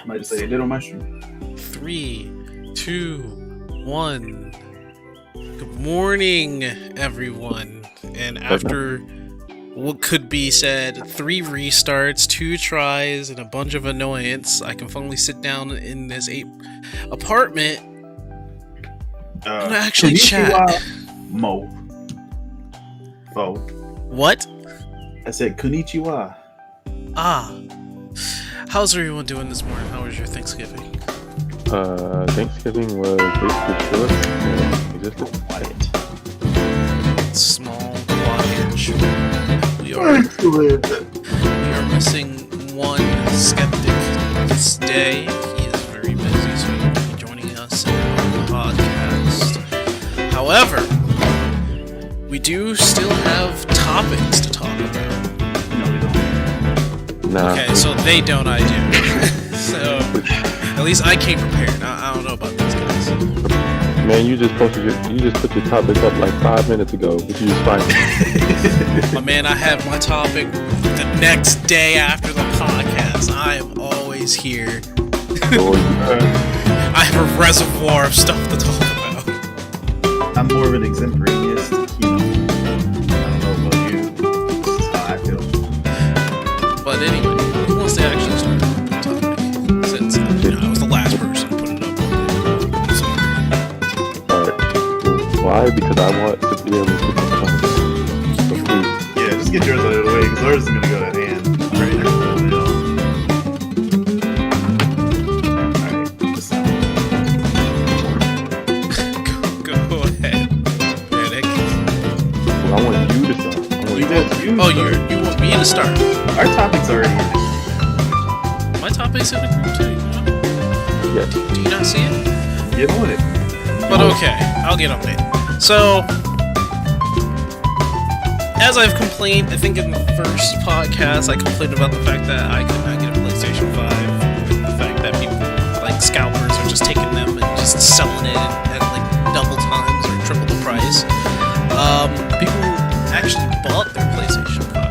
Might just say they did on my stream. 3, 2, 1. Good morning, everyone. And after what could be said 3 restarts, 2 tries, and a bunch of annoyance, I can finally sit down in this apartment and actually chat. Mo. Oh. What? I said konnichiwa. How's everyone doing this morning? How was your Thanksgiving? Thanksgiving was basically short and existed. Quiet. Small, quiet, short. We are missing one skeptic this day. He is very busy, so he won't be joining us on the podcast. However, we do still have topics to talk about. No, we don't. Nah. Okay, so they don't, I do. So, at least I came prepared. I don't know about these guys. Man, you just put your topic up like 5 minutes ago, but you just find it. My man, I have my topic the next day after the podcast. I am always here. I have a reservoir of stuff to talk about. I'm more of an extemporaneous, I don't know about you. This is how I feel. But anyway, who wants to actually start the topic? Since I was the last person to put it up on there. So. Alright. Why? Because I want to be able to put this on. So please. Yeah, just get yours out of the way, because ours is going to go to hand. Right there. Alright, just Go ahead, Riddick. Well, I want you to start. Oh, you want me to start? Our topic's already in. My topic's in the group too, you know? Yes. Do you not see it? Get on it. But okay, I'll get on it. So, as I've complained, I think in the first podcast, I complained about the fact that I could not get a PlayStation 5. And the fact that people, like scalpers, are just taking them and just selling it at like double times or triple the price. People who actually bought their PlayStation 5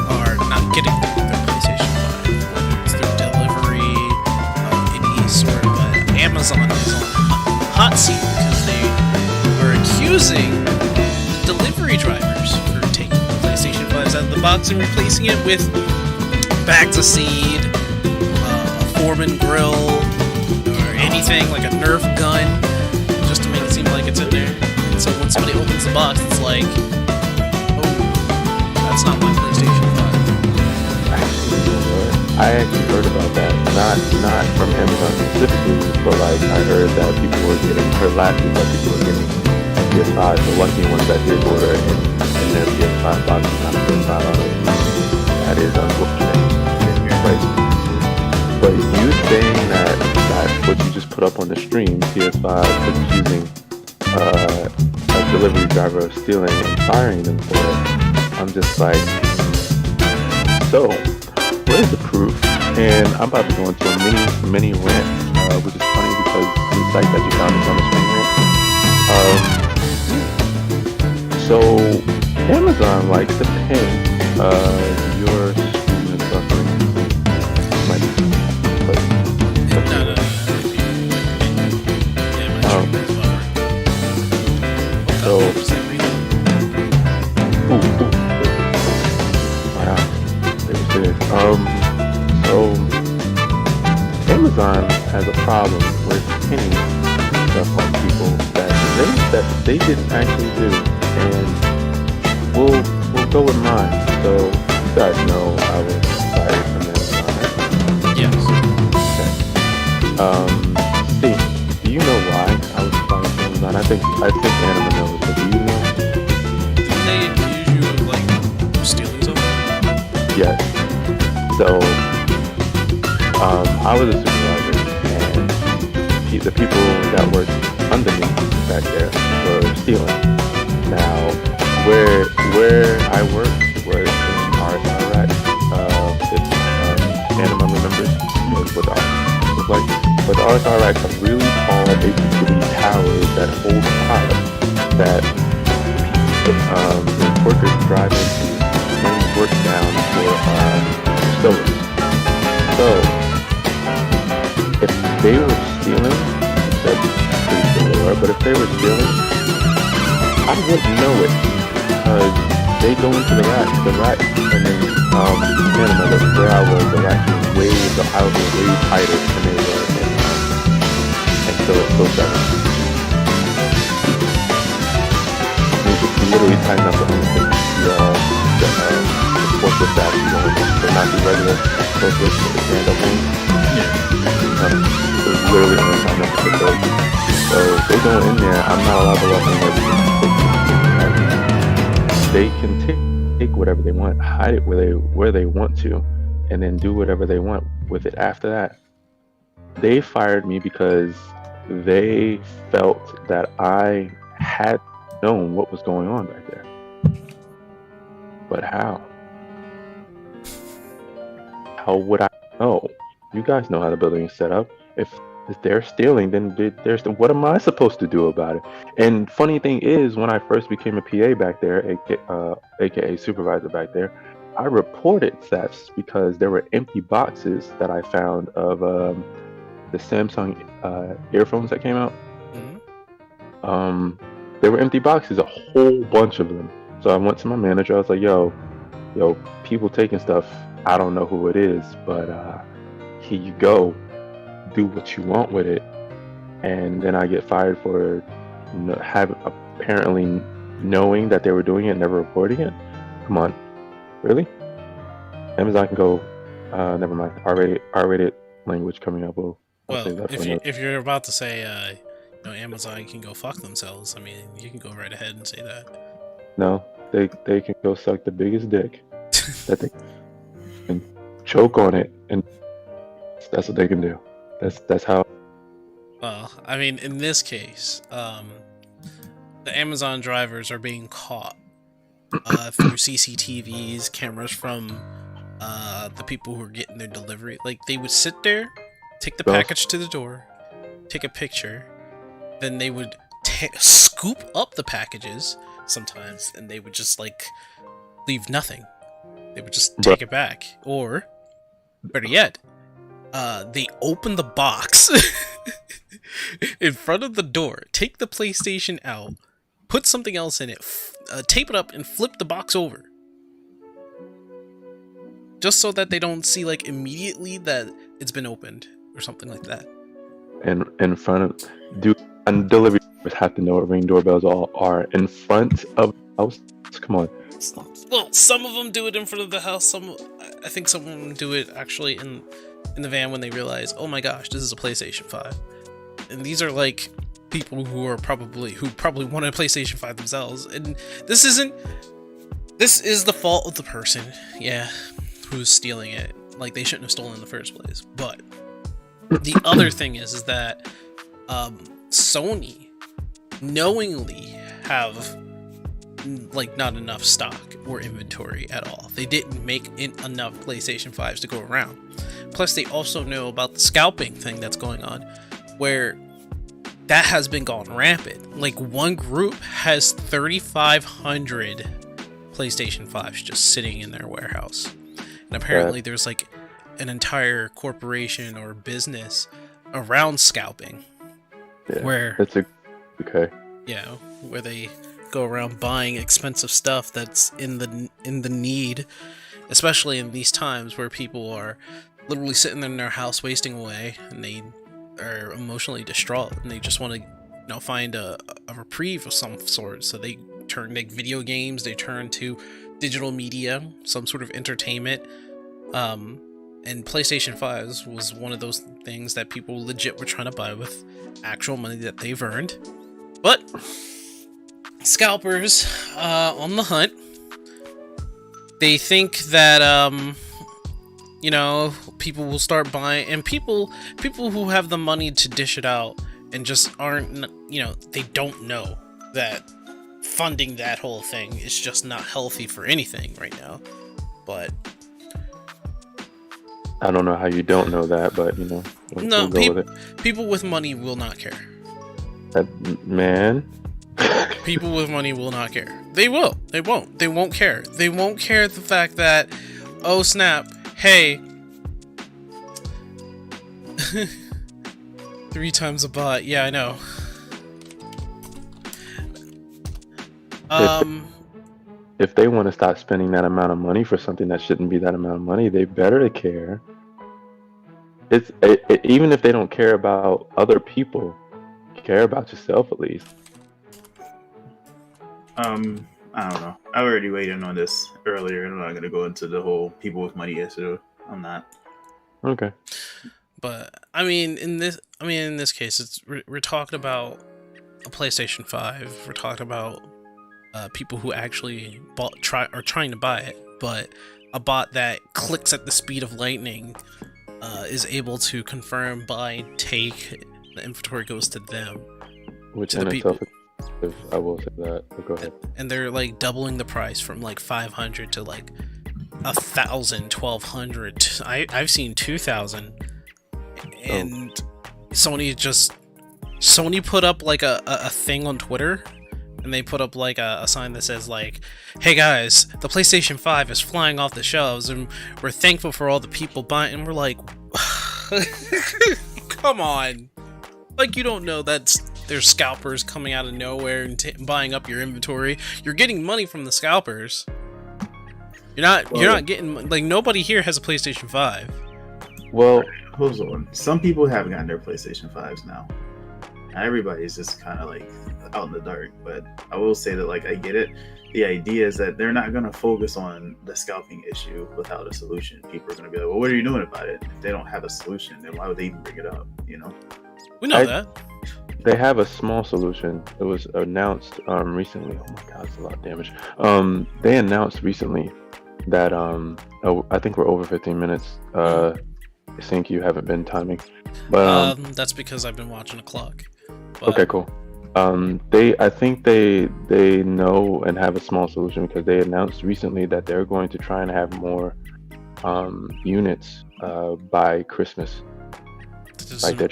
are not getting their PlayStation 5, whether it's through delivery, any sort of Amazon is on hot seat because they are accusing delivery drivers for taking PlayStation 5s out of the box and replacing it with bags of seed, a Foreman grill, or anything like a Nerf gun, just to make it seem like it's in there. And so when somebody opens the box, it's like, oh, that's not my PlayStation 5. I actually heard about that. Not from Amazon specifically, but like I heard that people were getting, heard last week that people were getting PS5, the lucky ones that did order and their PS5 box is not PS5 on it. That is unfortunate. But you saying that what you just put up on the stream, PS5 accusing a delivery driver of stealing and firing them for it, I'm just like, so where's the proof? And I'm about to go into a mini rant, which is funny because the site that you found is on the screen rant. So Amazon likes to pin your stream and suffering. So Amazon has a problem with pinning stuff on people that they didn't actually do, and we'll go with mine. So you guys know I was fired from Amazon, right? Yes. Okay. Steve, do you know why I was fired from Amazon? I think Anima knows, but do you know? Didn't they accuse you of like stealing something? Yes. So, I was a supervisor, and the people that worked under me back there were stealing. Now, where I worked was in RSI Rack. If Anima remembers, was with us. But the RSI Racks are really tall, basically towers that hold products that workers drive into when work down for stores. So they were stealing, that's pretty sure they were, but if they were stealing, I wouldn't know it because they go into the rack, and then Canada, where I was, the rack was way, the aisles were way tighter than they were and so it's so better. You literally tighten up the forklift that, so not the regular forklift, but the stand-up one. Yeah. So literally only tighten up the forklift. So if they go in there, I'm not allowed to walk in everything. They can take whatever they want, hide it where they want to, and then do whatever they want with it after that. They fired me because they felt that I had known what was going on back there. But how? How would I know? You guys know how the building is set up. If they're stealing, then there's what am I supposed to do about it? And funny thing is, when I first became a PA back there, aka supervisor back there, I reported thefts because there were empty boxes that I found of the Samsung earphones that came out. Mhm. There were empty boxes, a whole bunch of them. So I went to my manager. I was like, yo, people taking stuff. I don't know who it is, but here you go. Do what you want with it. And then I get fired for apparently knowing that they were doing it and never reporting it. Come on, really? Amazon can go. Never mind. R-rated language coming up. I'll say that for another. If you're about to say, Amazon can go fuck themselves, I mean, you can go right ahead and say that. No, they can go suck the biggest dick that they can choke on it, and that's what they can do. That's how. Well, I mean, in this case, the Amazon drivers are being caught through CCTVs, cameras from the people who are getting their delivery. Like, they would sit there, take the package to the door, take a picture, then they would scoop up the packages sometimes, and they would just, like, leave nothing. They would just take it back. Or, better yet, they open the box in front of the door, take the PlayStation out, put something else in it, tape it up, and flip the box over. Just so that they don't see, like, immediately that it's been opened, or something like that. And in front of... And delivery have to know what Ring doorbells all are. In front of the house? Come on. Well, some of them do it in front of the house. I think some of them do it actually in the van when they realize, oh my gosh, this is a PlayStation 5. And these are like people who probably wanted a PlayStation 5 themselves. And this is the fault of the person, yeah, who's stealing it. Like, they shouldn't have stolen in the first place. But the other thing is that Sony knowingly have like not enough stock or inventory at all. They didn't make enough PlayStation 5s to go around. Plus, they also know about the scalping thing that's going on, where that has been gone rampant. Like, one group has 3,500 PlayStation 5s just sitting in their warehouse. And apparently there's like an entire corporation or business around scalping. Yeah, where okay. Yeah, where they go around buying expensive stuff that's in the need, especially in these times where people are literally sitting in their house wasting away, and they are emotionally distraught, and they just want to find a reprieve of some sort. So they turn to video games, they turn to digital media, some sort of entertainment, and PlayStation 5s was one of those things that people legit were trying to buy with actual money that they've earned. But scalpers on the hunt, they think that people will start buying, and people who have the money to dish it out and just aren't, they don't know that funding that whole thing is just not healthy for anything right now. But I don't know how you don't know that, but we'll go with it. People with money will not care. Man. People with money will not care. They will. They won't. They won't care. They won't care the fact that, oh snap, hey, 3 times a bot. Yeah, I know. If they want to stop spending that amount of money for something that shouldn't be that amount of money, they better to care. Even if they don't care about other people, care about yourself at least. I don't know. I already weighed in on this earlier. I'm not gonna go into the whole people with money issue. I'm not. Okay. But I mean, in this case, we're talking about a PlayStation 5. We're talking about people who actually are trying to buy it, but a bot that clicks at the speed of lightning is able to confirm, buy, take. The inventory goes to them. Which to in the itself, people. I will say that. But go ahead. And they're like doubling the price from like 500 to like 1,000, 1,200. I've seen 2,000. And Sony put up like a thing on Twitter, and they put up like a sign that says like, "Hey guys, the PlayStation 5 is flying off the shelves, and we're thankful for all the people buying." And we're like, come on, like you don't know that there's scalpers coming out of nowhere and buying up your inventory. You're getting money from the scalpers. You're not getting, like, nobody here has a PlayStation 5. Well, Hold on. Some people have gotten their PlayStation 5s now. Not everybody's just kind of like out in the dark, but I will say that, like, I get it. The idea is that they're not going to focus on the scalping issue without a solution. People are going to be like, well, what are you doing about it? If they don't have a solution, then why would they even bring it up, you know? We know that. They have a small solution. It was announced recently. Oh my god, it's a lot of damage. They announced recently that I think we're over 15 minutes. I think you haven't been timing, but that's because I've been watching the clock. But... Okay, cool. I think they know and have a small solution because they announced recently that they're going to try and have more units by Christmas. Like they're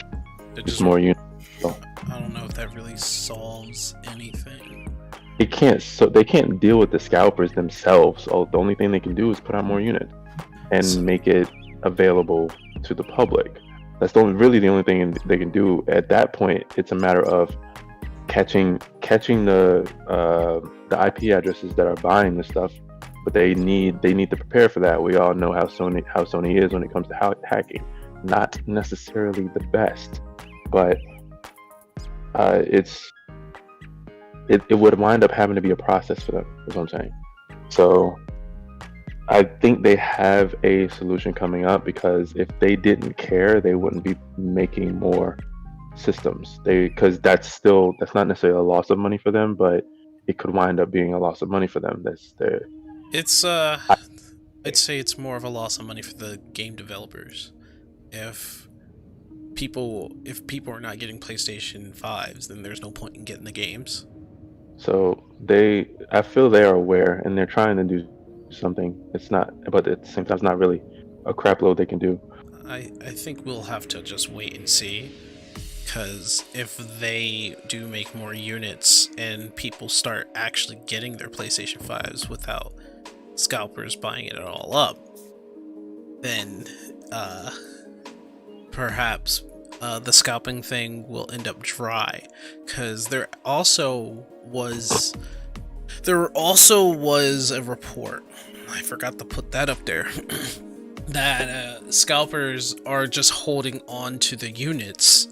just more units. So. I don't know if that really solves anything. It can't. So they can't deal with the scalpers themselves. So the only thing they can do is put out more units and make it available to the public. That's really the only thing they can do. At that point, it's a matter of catching the IP addresses that are buying this stuff. But they need to prepare for that. We all know how Sony is when it comes to hacking. Not necessarily the best, but it would wind up having to be a process for them, is what I'm saying. So I think they have a solution coming up, because if they didn't care, they wouldn't be making more systems. Because that's not necessarily a loss of money for them, but it could wind up being a loss of money for them. I'd say it's more of a loss of money for the game developers. If people are not getting PlayStation 5s, then there's no point in getting the games. So I feel they are aware, and they're trying to do something. It's not, but at the same time, it's not really a crap load they can do. I think we'll have to just wait and see, because if they do make more units and people start actually getting their PlayStation 5s without scalpers buying it all up, then perhaps the scalping thing will end up dry, because there also was a report, I forgot to put that up there, that scalpers are just holding on to the units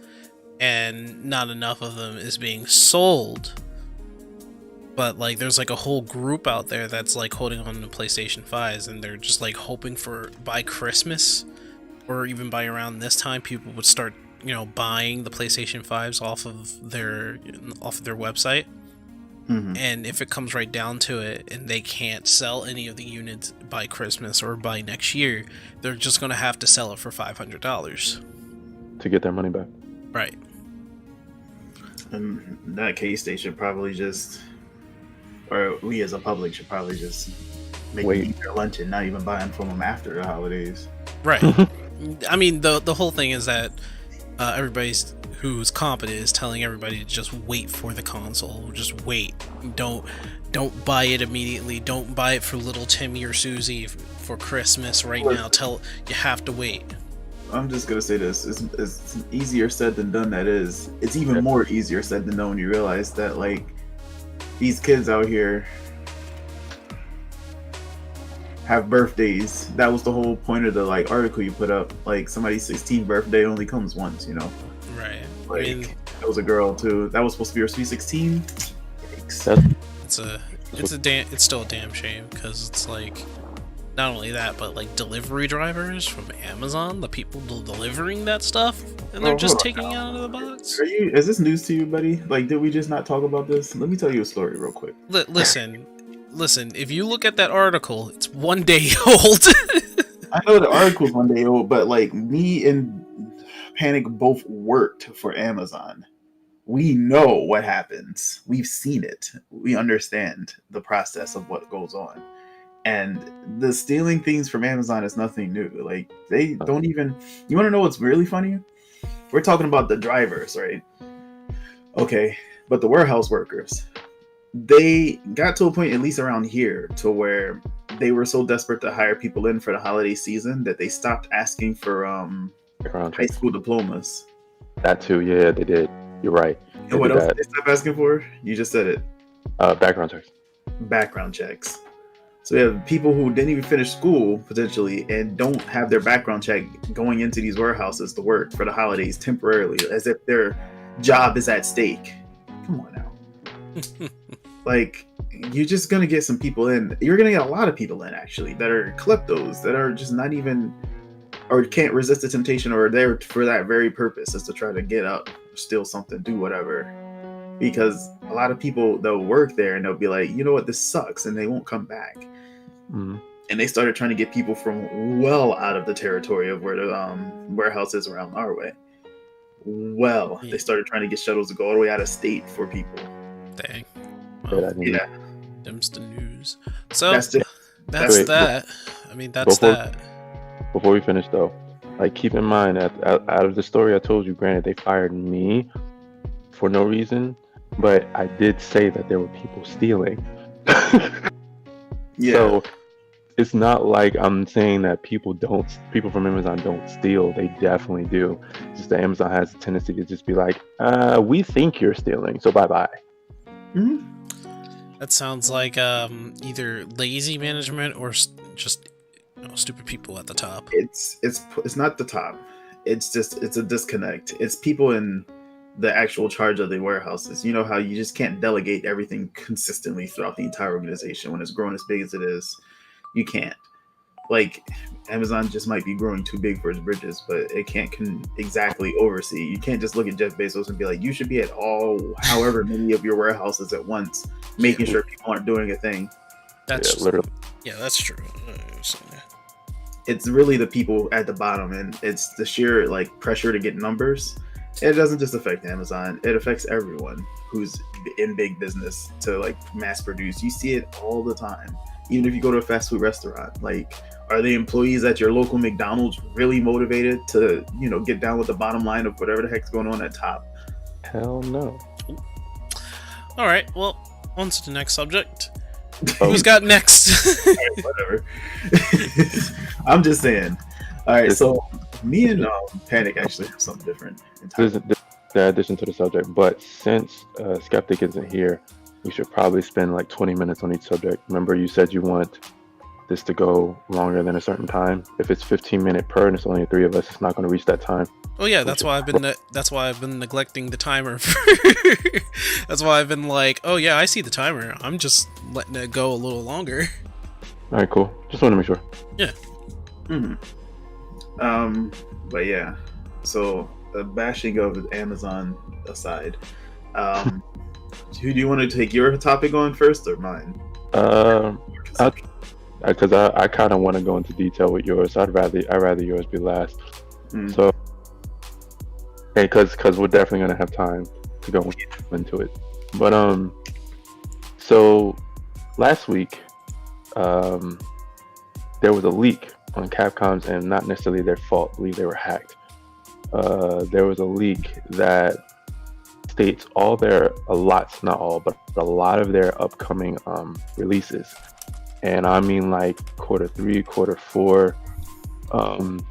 and not enough of them is being sold. But like there's like a whole group out there that's like holding on to PlayStation 5s, and they're just like hoping for by Christmas or even by around this time people would start, buying the PlayStation 5s off of their website. Mm-hmm. And if it comes right down to it and they can't sell any of the units by Christmas or by next year, they're just going to have to sell it for $500 to get their money back. Right. In that case, they should probably just, or we as a public should probably just make them eat their lunch and not even buy them from them after the holidays. Right. I mean, the whole thing is that everybody's who's competent is telling everybody to just wait for the console. Just wait. Don't buy it immediately. Don't buy it for little Timmy or Susie for Christmas right now. You have to wait. I'm just gonna say this: it's easier said than done. That is, it's even more easier said than done when you realize that like these kids out here have birthdays. That was the whole point of the like article you put up. Like somebody's 16th birthday only comes once, you know. Right. Like I mean, it was a girl too. That was supposed to be her sweet 16. That's, it's still a damn shame because it's like not only that, but like delivery drivers from Amazon, the people delivering that stuff, and they're just taking it out of the box. Is this news to you, buddy? Like, did we just not talk about this? Let me tell you a story real quick. Listen. If you look at that article, it's 1 day old. I know the article's 1 day old, but like me and Panic both worked for Amazon. We know what happens. We've seen it. We understand the process of what goes on. And the stealing things from Amazon is nothing new. Like they don't even. You want to know what's really funny? We're talking about the drivers, right? Okay, but the warehouse workers, they got to a point, at least around here, to where they were so desperate to hire people in for the holiday season that they stopped asking for high school diplomas. That too, yeah, they did. You're right. And what else did they stop asking for? You just said it. Background checks. Background checks. So we have people who didn't even finish school potentially and don't have their background check going into these warehouses to work for the holidays temporarily, as if their job is at stake. Come on now. Like, you're just gonna get some people in. You're gonna get a lot of people in actually that are kleptos, that are just not even, or can't resist the temptation, or are there for that very purpose, is to try to get up, steal something, do whatever. Because a lot of people, they'll work there and they'll be like, you know what, this sucks, and they won't come back. Mm-hmm. And they started trying to get people from well out of the territory of where the warehouse is around our way. They started trying to get shuttles to go all the way out of state for people. Dang. Well, Yeah. Them's the news. So that's Wait, that. I mean, that's that. Before we finish though, like keep in mind that out of the story I told you, granted they fired me for no reason, but I did say that there were people stealing. Yeah. So it's not like I'm saying that people from Amazon don't steal. They definitely do. It's just that Amazon has a tendency to just be like, we think you're stealing, so bye-bye. Mm-hmm. That sounds like either lazy management or just stupid people at the top. It's not the top. It's a disconnect. It's people in the actual charge of the warehouses. You know how you just can't delegate everything consistently throughout the entire organization when it's growing as big as it is. You can't. Like, Amazon just might be growing too big for its bridges, but it can't exactly oversee. You can't just look at Jeff Bezos and be like, you should be at however many of your warehouses at once, making sure people aren't doing a thing. That's literally. Yeah, that's true. It's really the people at the bottom, and it's the sheer like pressure to get numbers. It doesn't just affect Amazon, it affects everyone who's in big business to like mass produce. You see it all the time. Even if you go to a fast food restaurant, like, are the employees at your local McDonald's really motivated to, get down with the bottom line of whatever the heck's going on at top? Hell no. All right, well, on to the next subject. Who's got next? All right, whatever. I'm just saying. All right, so me and Panic actually have something different. There's an addition to the subject, but since Skeptic isn't here, we should probably spend like 20 minutes on each subject. Remember, you said you want this to go longer than a certain time. If it's 15-minute per and it's only 3 of us, it's not going to reach that time. Oh yeah, that's why I've been neglecting the timer. That's why I've been like, oh yeah, I see the timer. I'm just letting it go a little longer. All right, cool. Just want to make sure. Yeah. Mm-hmm. But yeah. So the bashing of Amazon aside, who do you want to take your topic on first or mine? Because I kind of want to go into detail with yours. I'd rather yours be last. So, hey, because we're definitely gonna have time to go into it. But so last week, there was a leak on Capcom's, and not necessarily their fault. I believe they were hacked. There was a leak that states a lot of their upcoming releases, and I mean like quarter 3, quarter 4,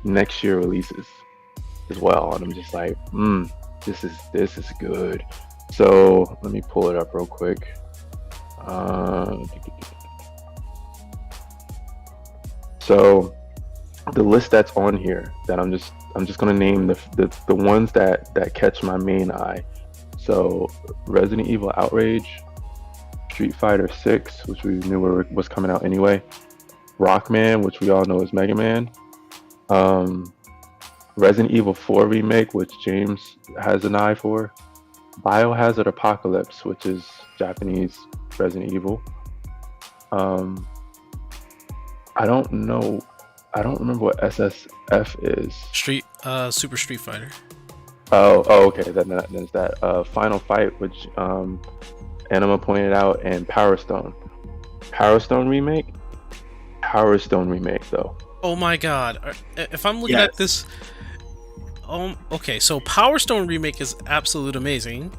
next year releases. as well, and I'm just like, this is good. So let me pull it up real quick. So the list that's on here that I'm just gonna name the ones that catch my main eye. So Resident Evil Outrage, Street Fighter 6, which we knew was coming out anyway, Rockman, which we all know is Mega Man, Resident Evil 4 remake, which James has an eye for, Biohazard Apocalypse, which is Japanese Resident Evil. I don't remember what SSF is. Super Street Fighter. Oh, okay. Then there's that Final Fight, which Anima pointed out, and Power Stone. Power Stone remake though. Oh my god! If I'm looking at this, okay. So Power Stone remake is absolute amazing.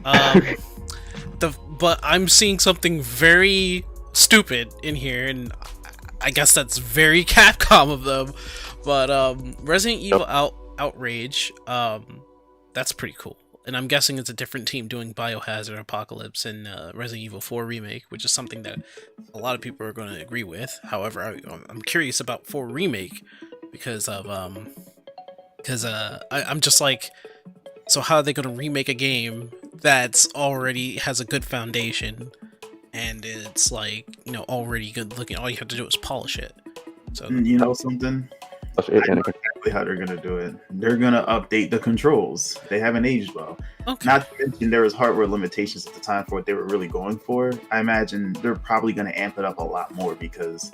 But I'm seeing something very stupid in here, and I guess that's very Capcom of them. But Resident Evil Outrage, that's pretty cool. And I'm guessing it's a different team doing Biohazard Apocalypse and Resident Evil 4 remake, which is something that a lot of people are going to agree with. However, I'm curious about 4 remake because I'm just like, so how are they going to remake a game that's already has a good foundation and it's like, already good looking? All you have to do is polish it. So you know something? I know exactly how they're gonna do it. They're gonna update the controls. They haven't aged well. Okay. Not to mention there was hardware limitations at the time for what they were really going for. I imagine they're probably gonna amp it up a lot more because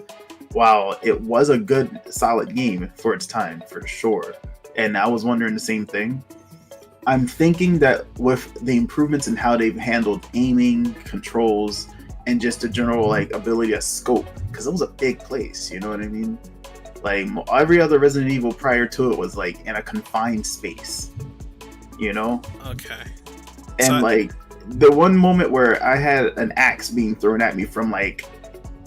while it was a good, solid game for its time, for sure, and I was wondering the same thing, I'm thinking that with the improvements in how they've handled aiming, controls, and just a general ability to scope, because it was a big place, you know what I mean? Like every other Resident Evil prior to it was in a confined space, Okay. And the one moment where I had an axe being thrown at me from a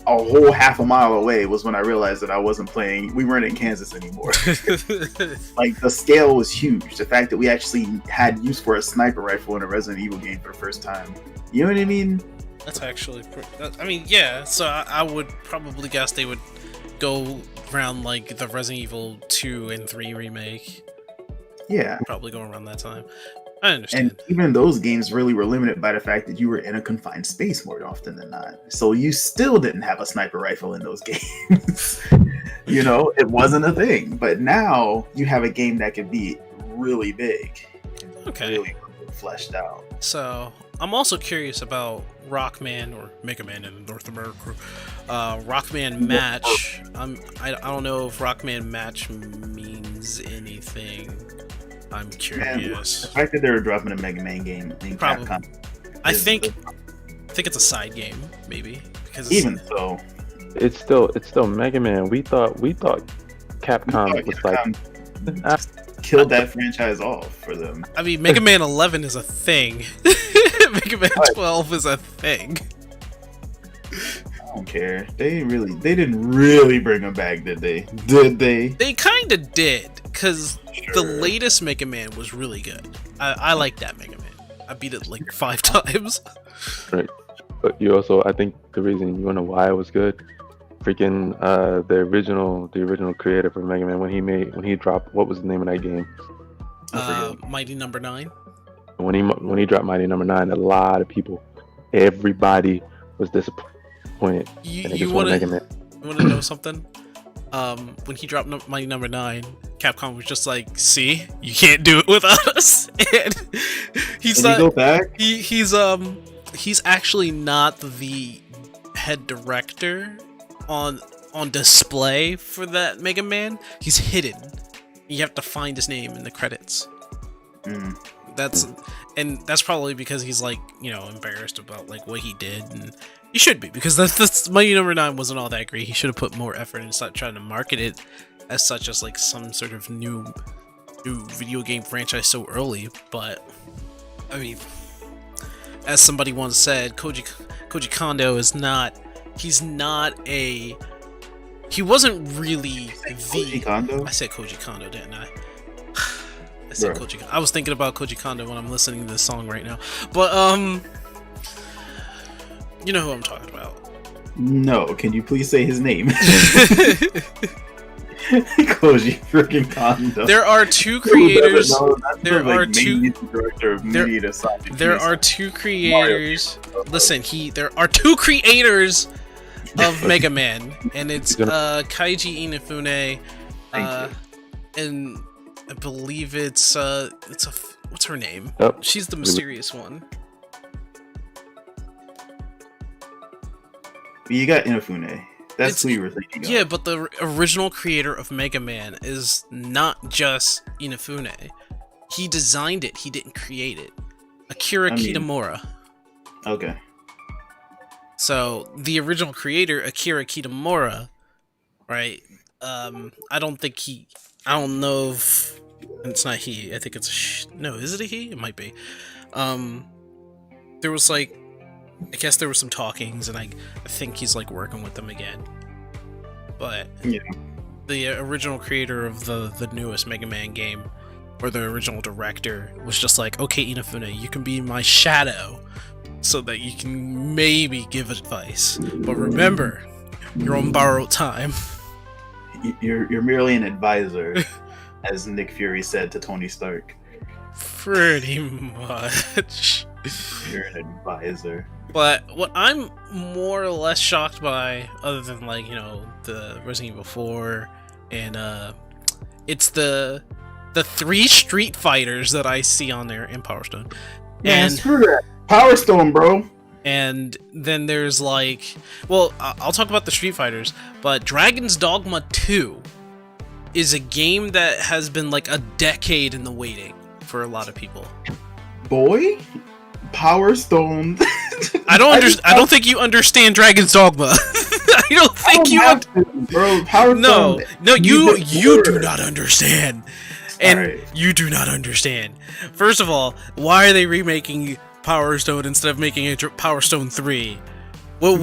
whole half a mile away was when I realized that I wasn't playing. We weren't in Kansas anymore. The scale was huge. The fact that we actually had use for a sniper rifle in a Resident Evil game for the first time. You know what I mean? That's actually, yeah. So I would probably guess they would go around the Resident Evil 2 and 3 remake. Yeah. Probably go around that time. I understand. And even those games really were limited by the fact that you were in a confined space more often than not. So you still didn't have a sniper rifle in those games. It wasn't a thing. But now you have a game that could be really big. Okay. Really fleshed out. So I'm also curious about Rockman, or Mega Man in North America. Rockman Match. I don't know if Rockman Match means anything. I'm curious. The fact that they're dropping a Mega Man game in Capcom. I think it's a side game, maybe. Because even so, it's still Mega Man. We thought Capcom was killed that franchise off for them. I mean, Mega Man 11 is a thing. Mega Man 12 is a thing. I don't care. They didn't really bring them back, did they? Did they? They kind of did, because the latest Mega Man was really good. I like that Mega Man. I beat it 5 times. Right. But you also, I think the reason, you wanna know why it was good? Freaking the original creator for Mega Man, when he dropped, what was the name of that game? Mighty Number 9. When he dropped Mighty Number 9, a lot of people, everybody was disappointed. You want to know something? When he dropped Mighty Number 9, Capcom was just like, "See, you can't do it without us." And he's not. Go back? He's actually not the head director on display for that Mega Man. He's hidden. You have to find his name in the credits. That's probably because he's embarrassed about what he did, and he should be, because that's Mighty Number 9 wasn't all that great. He should have put more effort and start trying to market it as such as some sort of new video game franchise so early. But I mean, as somebody once said, Koji Kondo is not. He's not a. He wasn't really Koji Kondo? I said Koji Kondo, didn't I? said Bro. Koji. I was thinking about Koji Kondo when I'm listening to this song right now. But you know who I'm talking about. No, can you please say his name? Koji freaking Kondo. There are two creators. There are two. Director of media to Sonic There Youth. are two creators. Listen, there are two creators of Mega Man, and it's Kaiji Inafune, and I believe it's what's her name? Oh. She's the mysterious one. You got Inafune. That's It's- who you were thinking of. Yeah, but the original creator of Mega Man is not just Inafune. He designed it. He didn't create it. Akira Kitamura. Okay. So the original creator, Akira Kitamura, right? I don't know if it's not he. I think it's no. Is it a he? It might be. There was I guess there were some talkings, and I think he's working with them again. But Yeah. the original creator of the newest Mega Man game, or the original director, was just like, okay, Inafune, you can be my shadow, so that you can maybe give advice. But remember, you're on borrowed time. You're merely an advisor, as Nick Fury said to Tony Stark. Pretty much. You're an advisor. But what I'm more or less shocked by, other than the Resident Evil 4, and it's the 3 Street Fighters that I see on there in Power Stone. Man, screw that. Power Stone, bro. And then there's I'll talk about the Street Fighters, but Dragon's Dogma 2 is a game that has been a decade in the waiting for a lot of people. Boy, Power Stone. I don't think you understand Dragon's Dogma. I don't think bro. Power No, Stone. no, you do not understand. And Alright. you do not understand. First of all, why are they remaking Power Stone instead of making it Power Stone 3? Because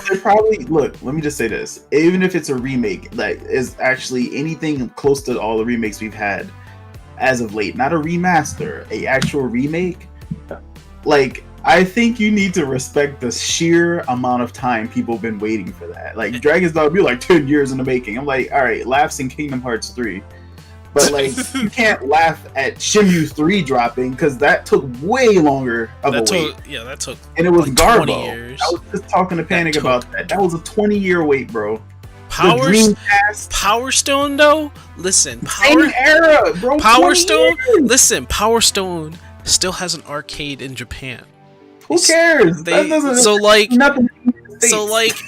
they probably look. Let me just say this: even if it's a remake, that is actually anything close to all the remakes we've had as of late, not a remaster, a actual remake. I think you need to respect the sheer amount of time people have been waiting for that. Dragon's Dogma be 10 years in the making. I'm all right, laughs in Kingdom Hearts 3. But you can't laugh at Shenmue 3 dropping because that took way longer of a wait. That took. And it was 20 Garbo. years. I was just talking to Panic about that. That was a 20-year wait, bro. Power Stone though. Listen, Same era, bro. Power 20 Stone. years. Listen, Power Stone still has an arcade in Japan. Who cares? They that doesn't. so nothing.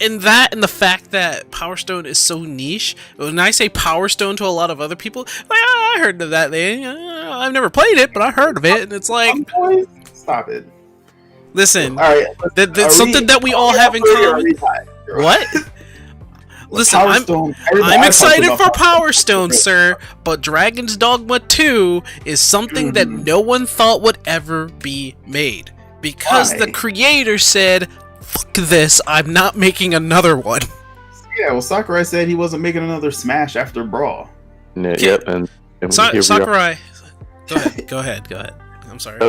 in that and the fact that Power Stone is so niche. When I say Power Stone to a lot of other people, I heard of that thing. I've never played it, but I heard of it, and it's Stop it. listen, All right, that's something that we all have in common. What? Listen, I'm excited for Power Stone, sir, but Dragon's Dogma 2 is something that no one thought would ever be made. Because the creator said, fuck this, I'm not making another one. Yeah, well, Sakurai said he wasn't making another Smash after Brawl. Yeah, yep, and Sakurai, go ahead. I'm sorry.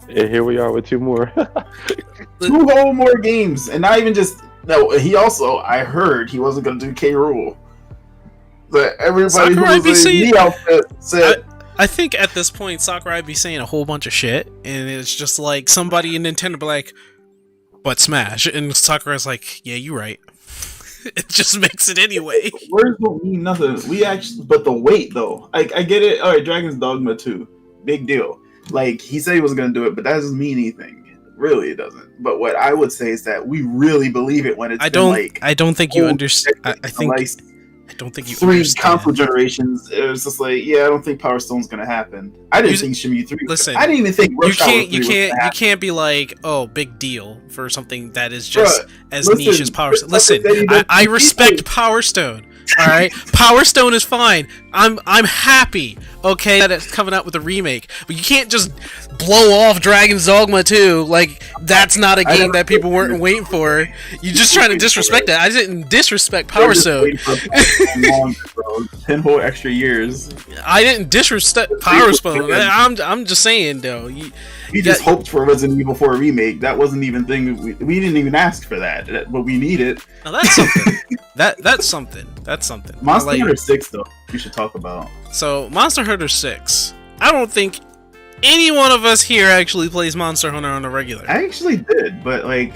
And here we are with 2 more. 2 whole more games, and not even just... No, he also, I heard he wasn't going to do K. Rool. But everybody Sakurai who was in the outfit said... I think at this point, Sakurai be saying a whole bunch of shit, and it's just somebody in Nintendo be like, but Smash, and Sakurai's like, yeah, you're right. It just makes it anyway. Words don't mean nothing. But the wait, though. I get it. All right, Dragon's Dogma 2. Big deal. He said he wasn't going to do it, but that doesn't mean anything. Really, it doesn't. But what I would say is that we really believe it when it's I don't think you understand. I don't think you 3 understand. console generations. It was just I don't think Power Stone's gonna happen. I didn't think Shenmue 3. Listen, I didn't even think Rush Hour 3 you can't be oh, big deal for something that is just as niche as Power Stone. Listen, I respect Power Stone. All right, Power Stone is fine. I'm happy. Okay, that it's coming out with a remake, but you can't just blow off Dragon's Dogma 2. Like that's not a game that people weren't waiting for. You just trying to disrespect it. I didn't disrespect Power Stone. 10 whole extra years. I didn't disrespect Power Stone. I'm just saying though. We just hoped for Resident Evil 4 remake. That wasn't even thing. We didn't even ask for that, but we need it. Now that's something. That's something. That's something. Monster Hunter 6 though, we should talk about. So Monster Hunter 6. I don't think any one of us here actually plays Monster Hunter on a regular. I actually did, but like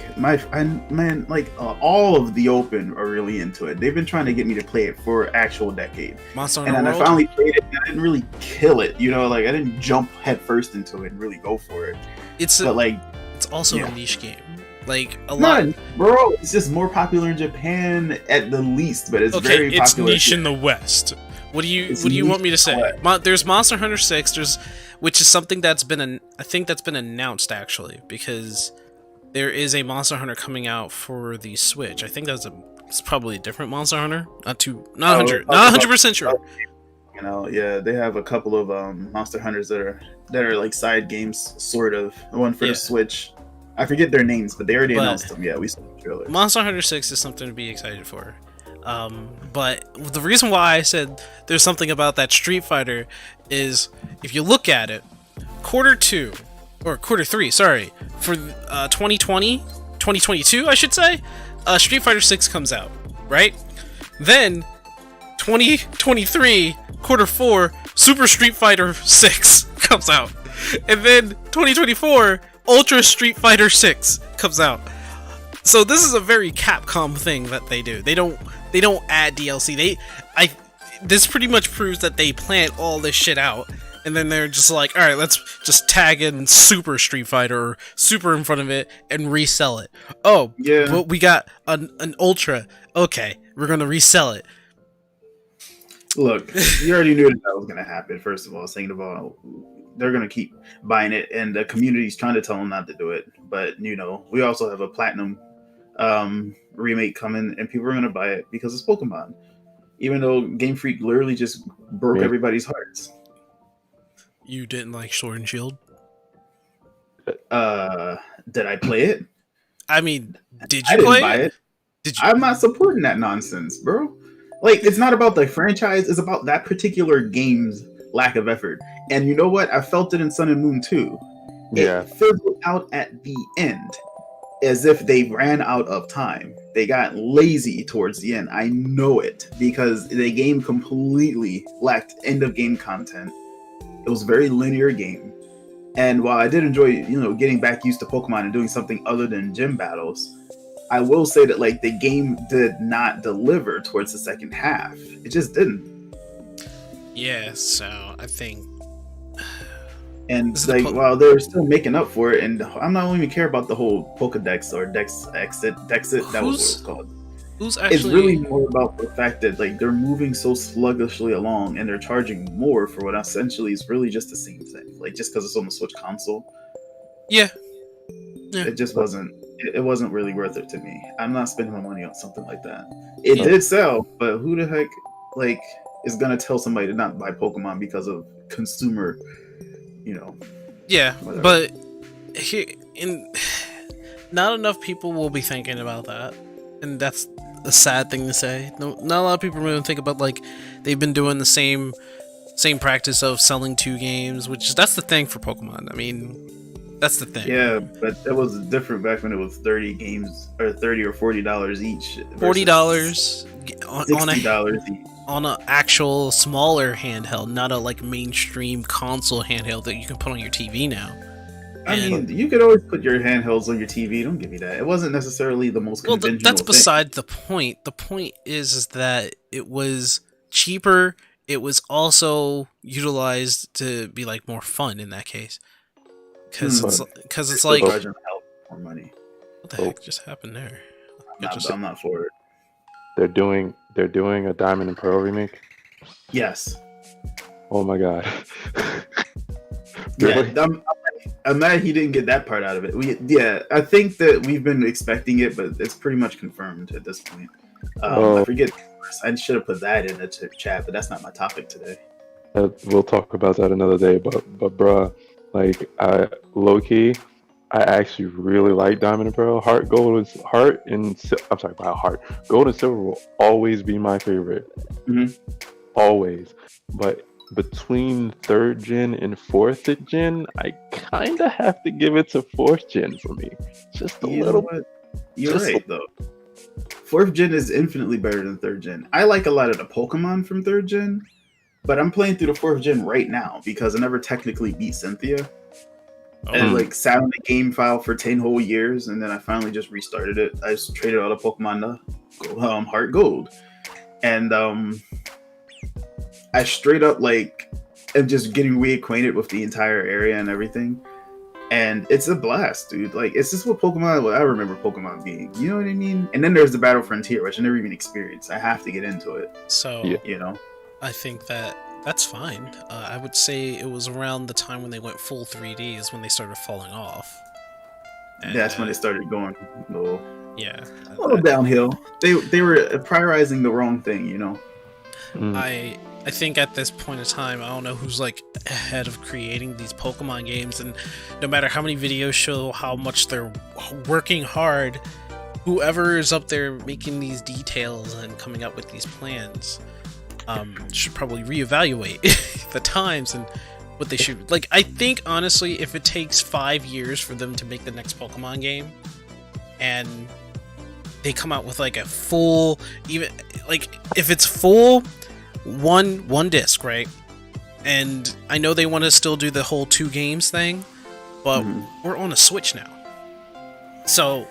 all of the open are really into it. They've been trying to get me to play it for actual decade. Monster and Hunter then I finally played it, and I didn't really kill it. You know, like I didn't jump headfirst into it and really go for it. It's also a niche game. Like a lot, bro. It's just more popular in Japan at the least, but it's very popular. It's niche in the West. What do you want me to say? There's Monster Hunter 6. Which is something that's been I think that's been announced actually, because there is a Monster Hunter coming out for the Switch. I think it's probably a different Monster Hunter. Not 100% sure. You know, yeah, they have a couple of Monster Hunters that are like side games, sort of. The one for the Switch. I forget their names, but they already announced them. Yeah, we saw the trailer. Monster Hunter 6 is something to be excited for. But the reason why I said there's something about that Street Fighter is if you look at it, quarter 3, for 2022, I should say, Street Fighter 6 comes out, right? Then 2023, quarter 4, Super Street Fighter 6 comes out. And then 2024, Ultra Street Fighter 6 comes out. So this is a very Capcom thing that they do. They don't add DLC. This pretty much proves that they plan all this shit out, and then they're just like, all right, let's just tag in Super Street Fighter or Super in front of it and resell it. Oh, yeah, but we got an Ultra. Okay, we're gonna resell it. Look, you already knew that was gonna happen. First of all, second of all, they're gonna keep buying it, and the community's trying to tell them not to do it. But you know, we also have a Platinum remake coming, and people are gonna buy it because it's Pokemon. Even though Game Freak literally just broke everybody's hearts. You didn't like Sword and Shield? Did I play it? I mean, did you play buy it? Did you? I'm not supporting that nonsense, bro. Like, it's not about the franchise; it's about that particular game's lack of effort. And you know what? I felt it in Sun and Moon too. Yeah. It fizzled out at the end, as if they ran out of time. They got lazy towards the end. I know it because the game completely lacked end of game content. It was a very linear game. And while I did enjoy, getting back used to Pokemon and doing something other than gym battles, I will say that like the game did not deliver towards the second half. It just didn't. Yeah, so I think. And like, while they're still making up for it, and I'm not even care about the whole Pokedex or Dexit. That was what it's called. It's really more about the fact that like they're moving so sluggishly along, and they're charging more for what essentially is really just the same thing. Like just because it's on the Switch console. Yeah. It just wasn't. It wasn't really worth it to me. I'm not spending my money on something like that. It did sell, but who the heck like is gonna tell somebody to not buy Pokemon because of consumer? Yeah, whatever. But not enough people will be thinking about that, and that's a sad thing to say. No, not a lot of people really think about like they've been doing the same practice of selling 2 games, that's the thing for Pokemon. I mean, that's the thing. Yeah, but it was different back when it was 30 games or $30 or $40 each. $40 $60 each. On an actual smaller handheld, not a like mainstream console handheld that you can put on your TV now. I mean, you could always put your handhelds on your TV. Don't give me that. It wasn't necessarily the most conventional that's beside the point. The point is that it was cheaper. It was also utilized to be like more fun in that case. Because it's like more money. What the heck just happened there? I'm not for it. They're doing a Diamond and Pearl remake. Yes. Oh my god. Really? Yeah, I'm mad he didn't get that part out of it. I think that we've been expecting it, but it's pretty much confirmed at this point. I forget course. I should have put that in the chat, but that's not my topic today. We'll talk about that another day. But bruh, like low key, I actually really like Diamond and Pearl. Gold and Silver will always be my favorite. Mhm. Always. But between 3rd gen and 4th gen, I kind of have to give it to 4th gen for me. Just a little bit. You're right, though. 4th gen is infinitely better than 3rd gen. I like a lot of the Pokemon from 3rd gen, but I'm playing through the 4th gen right now because I never technically beat Cynthia. And like sat on the game file for 10 whole years, and then I finally just restarted it. I just traded all the Pokemon to Heart Gold. And I straight up like am just getting reacquainted with the entire area and everything. And it's a blast, dude. Like, it's just what I remember Pokemon being. You know what I mean? And then there's the Battle Frontier, which I never even experienced. I have to get into it. So, you know? I think that's fine. I would say it was around the time when they went full 3D is when they started falling off. And that's when they started going a little downhill. They were prioritizing the wrong thing, you know? I think at this point in time, I don't know who's like ahead of creating these Pokemon games, and no matter how many videos show how much they're working hard, whoever is up there making these details and coming up with these plans should probably reevaluate the times and what they should like. I think honestly, if it takes 5 years for them to make the next Pokemon game, and they come out with like a full, even like if it's full one disc, right? And I know they want to still do the whole 2 games thing, but we're on a Switch now, so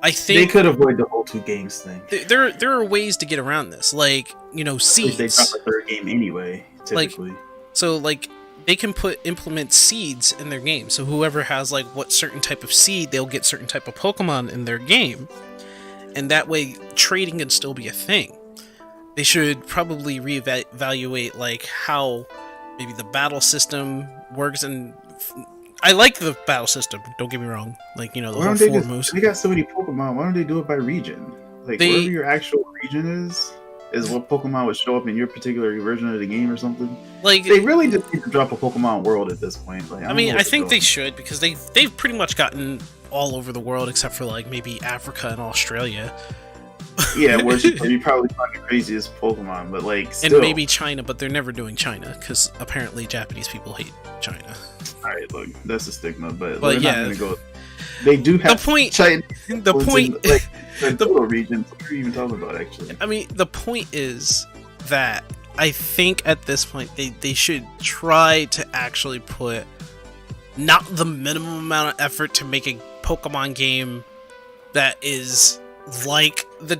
I think they could avoid the whole 2 games thing. There are ways to get around this, like, you know, seeds. They drop a 3rd game anyway, typically. Like they can implement seeds in their game, so whoever has like what certain type of seed, they'll get certain type of Pokemon in their game, and that way trading can still be a thing. They should probably reevaluate like how maybe the battle system works, and I like the battle system, don't get me wrong. Like, you know, the whole 4 moves. They got so many Pokemon, why don't they do it by region? Like, wherever your actual region is what Pokemon would show up in your particular version of the game or something. Like, they really just need to drop a Pokemon world at this point. Like, I think they should, because they've pretty much gotten all over the world except for like maybe Africa and Australia. Yeah, where you probably find the craziest Pokemon, but like still. And maybe China, but they're never doing China because apparently Japanese people hate China. All right, look, that's a stigma, but yeah, not gonna go. They do have the point. China. The point. The regions. What are you even talking about? Actually, I mean, the point is that I think at this point they should try to actually put not the minimum amount of effort to make a Pokemon game that is like the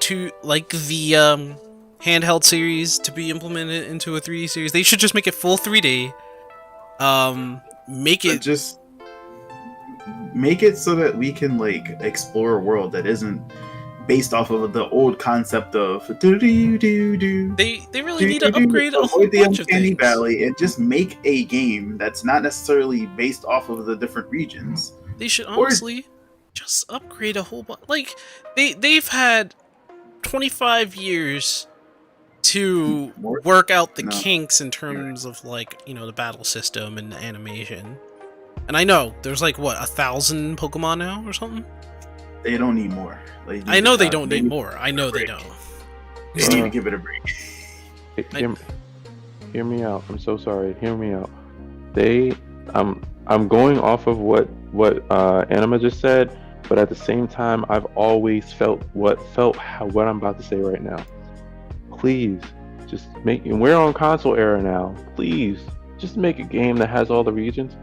handheld series to be implemented into a 3D series. They should just make it full 3D. Make it so that we can like explore a world that isn't based off of the old concept of They really need to upgrade a whole bunch of things. Valley and just make a game that's not necessarily based off of the different regions. They should honestly just upgrade a whole bunch. Like, they've had 25 years to work out the kinks in terms of, like, you know, the battle system and the animation. And I know there's like what 1,000 Pokemon now or something. They don't need more. Like, I know they don't need more. I know they don't. They need to give it a break. Hear me out. I'm so sorry. Hear me out. I'm going off of what Anima just said, but at the same time, I've always felt what I'm about to say right now. Please, just make. And we're on console era now. Please, just make a game that has all the regions,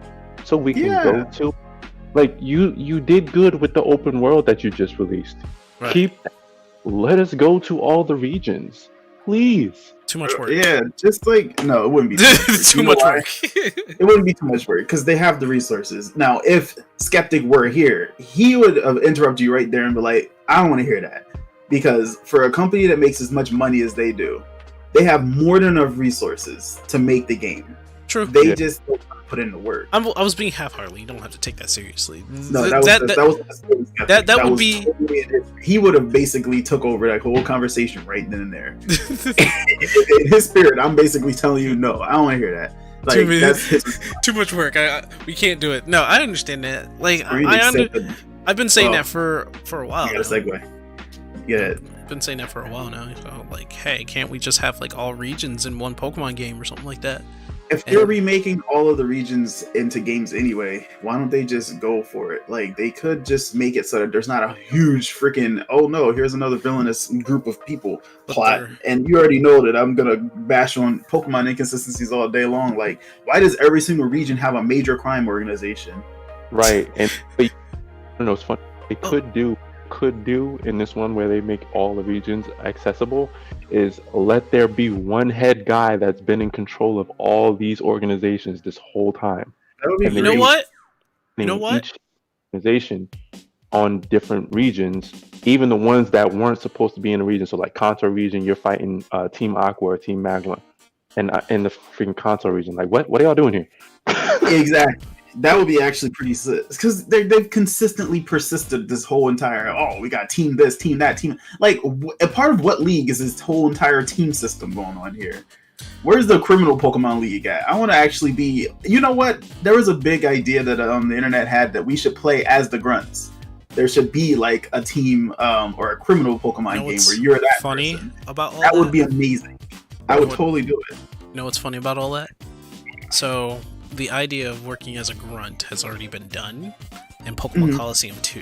so we can go to. Like you did good with the open world that you just released. Right. Let us go to all the regions, please. Too much work. Yeah, just like no, it wouldn't be too much work. It wouldn't be too much work because they have the resources. Now, if Skeptic were here, he would interrupt you right there and be like, "I don't want to hear that," because for a company that makes as much money as they do, they have more than enough resources to make the game. True. They just don't put in the work. I was being half-hearted. You don't have to take that seriously. No, that would be. Totally, he would have basically took over that whole conversation right then and there. In his spirit, I'm basically telling you, no, I don't want to hear that. Like, that's too much work. We can't do it. No, I understand that. Like, I've been saying that for a while. You got a segue. Yeah. I've been saying that for a while now. So, like, hey, can't we just have like all regions in one Pokemon game or something like that? If they're remaking all of the regions into games anyway, why don't they just go for it? Like, they could just make it so that there's not a huge freaking, oh no, here's another villainous group of people plot. And you already know that I'm gonna bash on Pokemon inconsistencies all day long. Like, why does every single region have a major crime organization? Right, and but, I know it's fun. They could do in this one where they make all the regions accessible is let there be one head guy that's been in control of all these organizations this whole time. That would be You know what? You know what? Each organization on different regions, even the ones that weren't supposed to be in a region. So like Kanto region, you're fighting Team Aqua or Team Magma, and in the freaking Kanto region, like what are y'all doing here? Exactly. That would be actually pretty sick, because they've consistently persisted this whole entire, we got team this, team that, team, like, a part of what league is this whole entire team system going on here? Where's the criminal Pokemon League at? I want to actually be, you know what, there was a big idea that the internet had that we should play as the Grunts. There should be like a team or a criminal Pokemon game where you're that funny person. About all that would be amazing. I would totally do it. You know what's funny about all that? So the idea of working as a grunt has already been done in Pokemon Coliseum 2.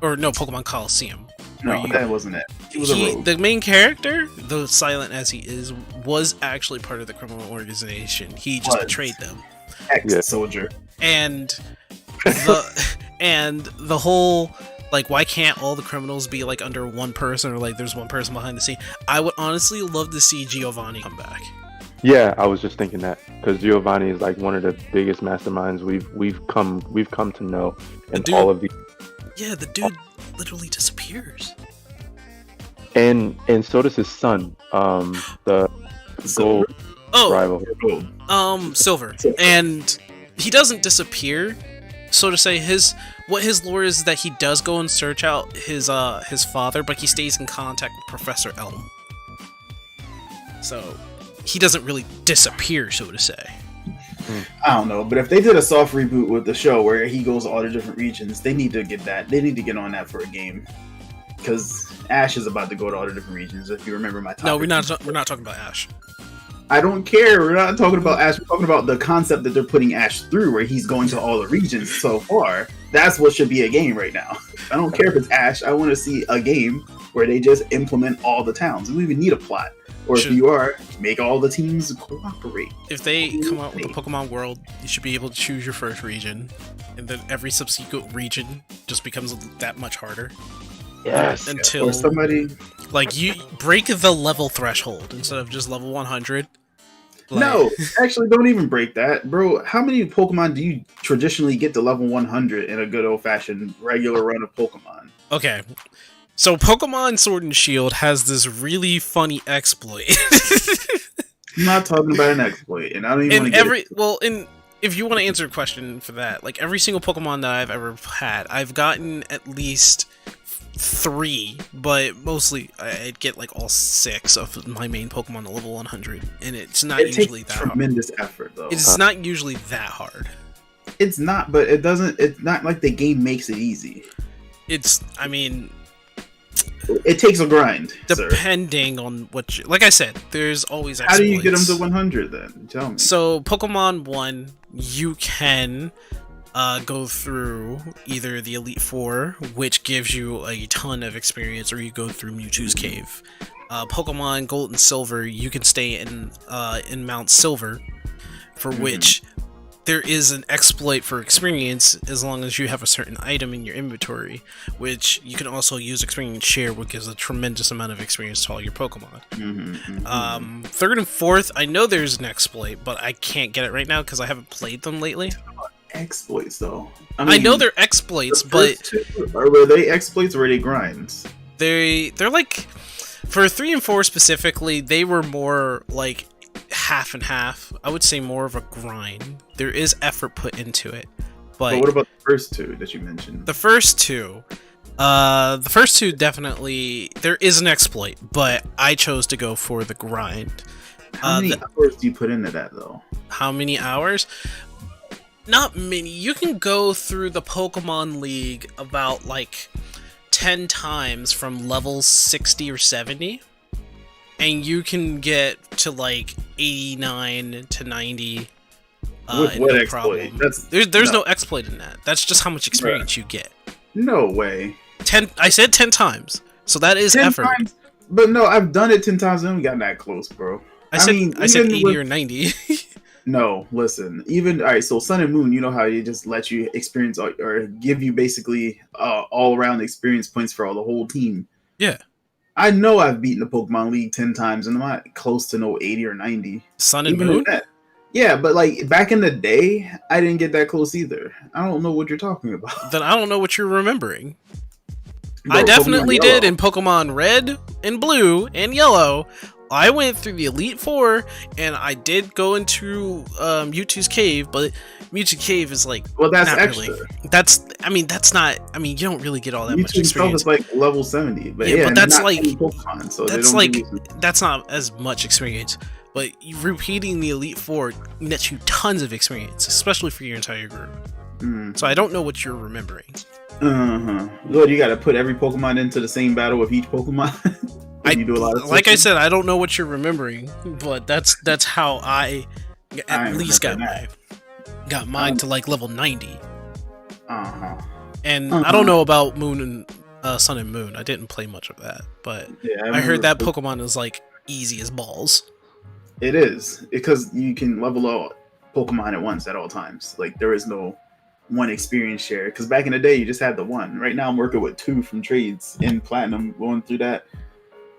Or no, Pokemon Coliseum. No, that wasn't it. It was a rogue. The main character, though silent as he is, was actually part of the criminal organization. He just betrayed them. Ex-soldier. And the whole, like, why can't all the criminals be like under one person, or like there's one person behind the scene? I would honestly love to see Giovanni come back. Yeah, I was just thinking that, because Giovanni is like one of the biggest masterminds we've come to know, and all of the. Yeah, the dude literally disappears. And so does his son, the gold rival. Silver. And he doesn't disappear. So to say, his lore is that he does go and search out his father, but he stays in contact with Professor Elm. So he doesn't really disappear, so to say. I don't know, but if they did a soft reboot with the show where he goes to all the different regions, they need to get that. They need to get on that for a game, because Ash is about to go to all the different regions. If you remember my topic. No, we're not talking about Ash. I don't care. We're not talking about Ash. We're talking about the concept that they're putting Ash through, where he's going to all the regions so far. That's what should be a game right now. I don't care if it's Ash. I want to see a game where they just implement all the towns. We don't even need a plot. Or if you are, make all the teams cooperate. If they come out with a Pokemon World, you should be able to choose your first region, and then every subsequent region just becomes that much harder. Yes. Until somebody, like, you break the level threshold instead of just level 100. Like... No, actually, don't even break that, bro. How many Pokemon do you traditionally get to level 100 in a good old-fashioned regular run of Pokemon? Okay. So Pokemon Sword and Shield has this really funny exploit. I'm not talking about an exploit, and I don't even want to if you want to answer a question for that, like every single Pokemon that I've ever had, I've gotten at least 3, but mostly I'd get like all 6 of my main Pokemon to level 100, and it's not usually that hard. Tremendous effort, though. It's not usually that hard. It's not, but it doesn't. It's not like the game makes it easy. It takes a grind, depending on what you... Like I said, there's always exploits. How do you get them to 100 then? Tell me. So, Pokemon 1, you can go through either the Elite Four, which gives you a ton of experience, or you go through Mewtwo's Cave. Pokemon Gold and Silver, you can stay in Mount Silver, for which... there is an exploit for experience as long as you have a certain item in your inventory, which you can also use experience share, which gives a tremendous amount of experience to all your Pokemon. Third and fourth, I know there's an exploit, but I can't get it right now because I haven't played them lately. Exploits, though. I know they're exploits, but were they exploits or were they grinds? They're like, for 3 and 4 specifically, they were more like half and half. I would say more of a grind. There is effort put into it, but what about the first two that you mentioned? the first two definitely there is an exploit, but I chose to go for the grind. How many hours do you put into that though? How many hours? Not many. You can go through the Pokemon League about like 10 times from level 60 or 70, and you can get to like 89 to 90 With what exploit? There's no exploit in that. That's just how much experience you get. No way. 10. I said 10 times, so that is 10 effort. times? But no, I've done it 10 times and we got that close, bro. I said 80 or 90. No, listen. Even all right. So Sun and Moon, you know how you just let you experience or give you basically all around experience points for the whole team. Yeah. I know I've beaten the Pokemon League 10 times and I'm not close to no 80 or 90. Sun and Moon. Yeah, but like back in the day, I didn't get that close either. I don't know what you're talking about. Then I don't know what you're remembering. Bro, I definitely Pokemon did Yellow. in Pokemon Red and Blue and Yellow. I went through the Elite Four, and I did go into Mewtwo's cave, but Mewtwo Cave is like, Well, that's not extra. really. That's not. I mean, you don't really get all that much Mewtwo himself experience. is like level 70, but Yeah, but and that's they're not like- any Pokemon, so that's they don't like do this. that's not as much experience. But repeating the Elite Four nets you tons of experience, especially for your entire group. So I don't know what you're remembering. Lord, you got to put every Pokemon into the same battle with each Pokemon. You do a lot of Like I switching? said, I don't know what you're remembering, but that's how I at least got mine to like level 90. And I don't know about Moon and Sun and Moon. I didn't play much of that, but Yeah, I heard that remember Pokemon is like easy as balls. It is because you can level up Pokemon at once at all times. Like there is no one experience share. Because back in the day, you just had the one. Right now, I'm working with 2 from trades in Platinum, going through that.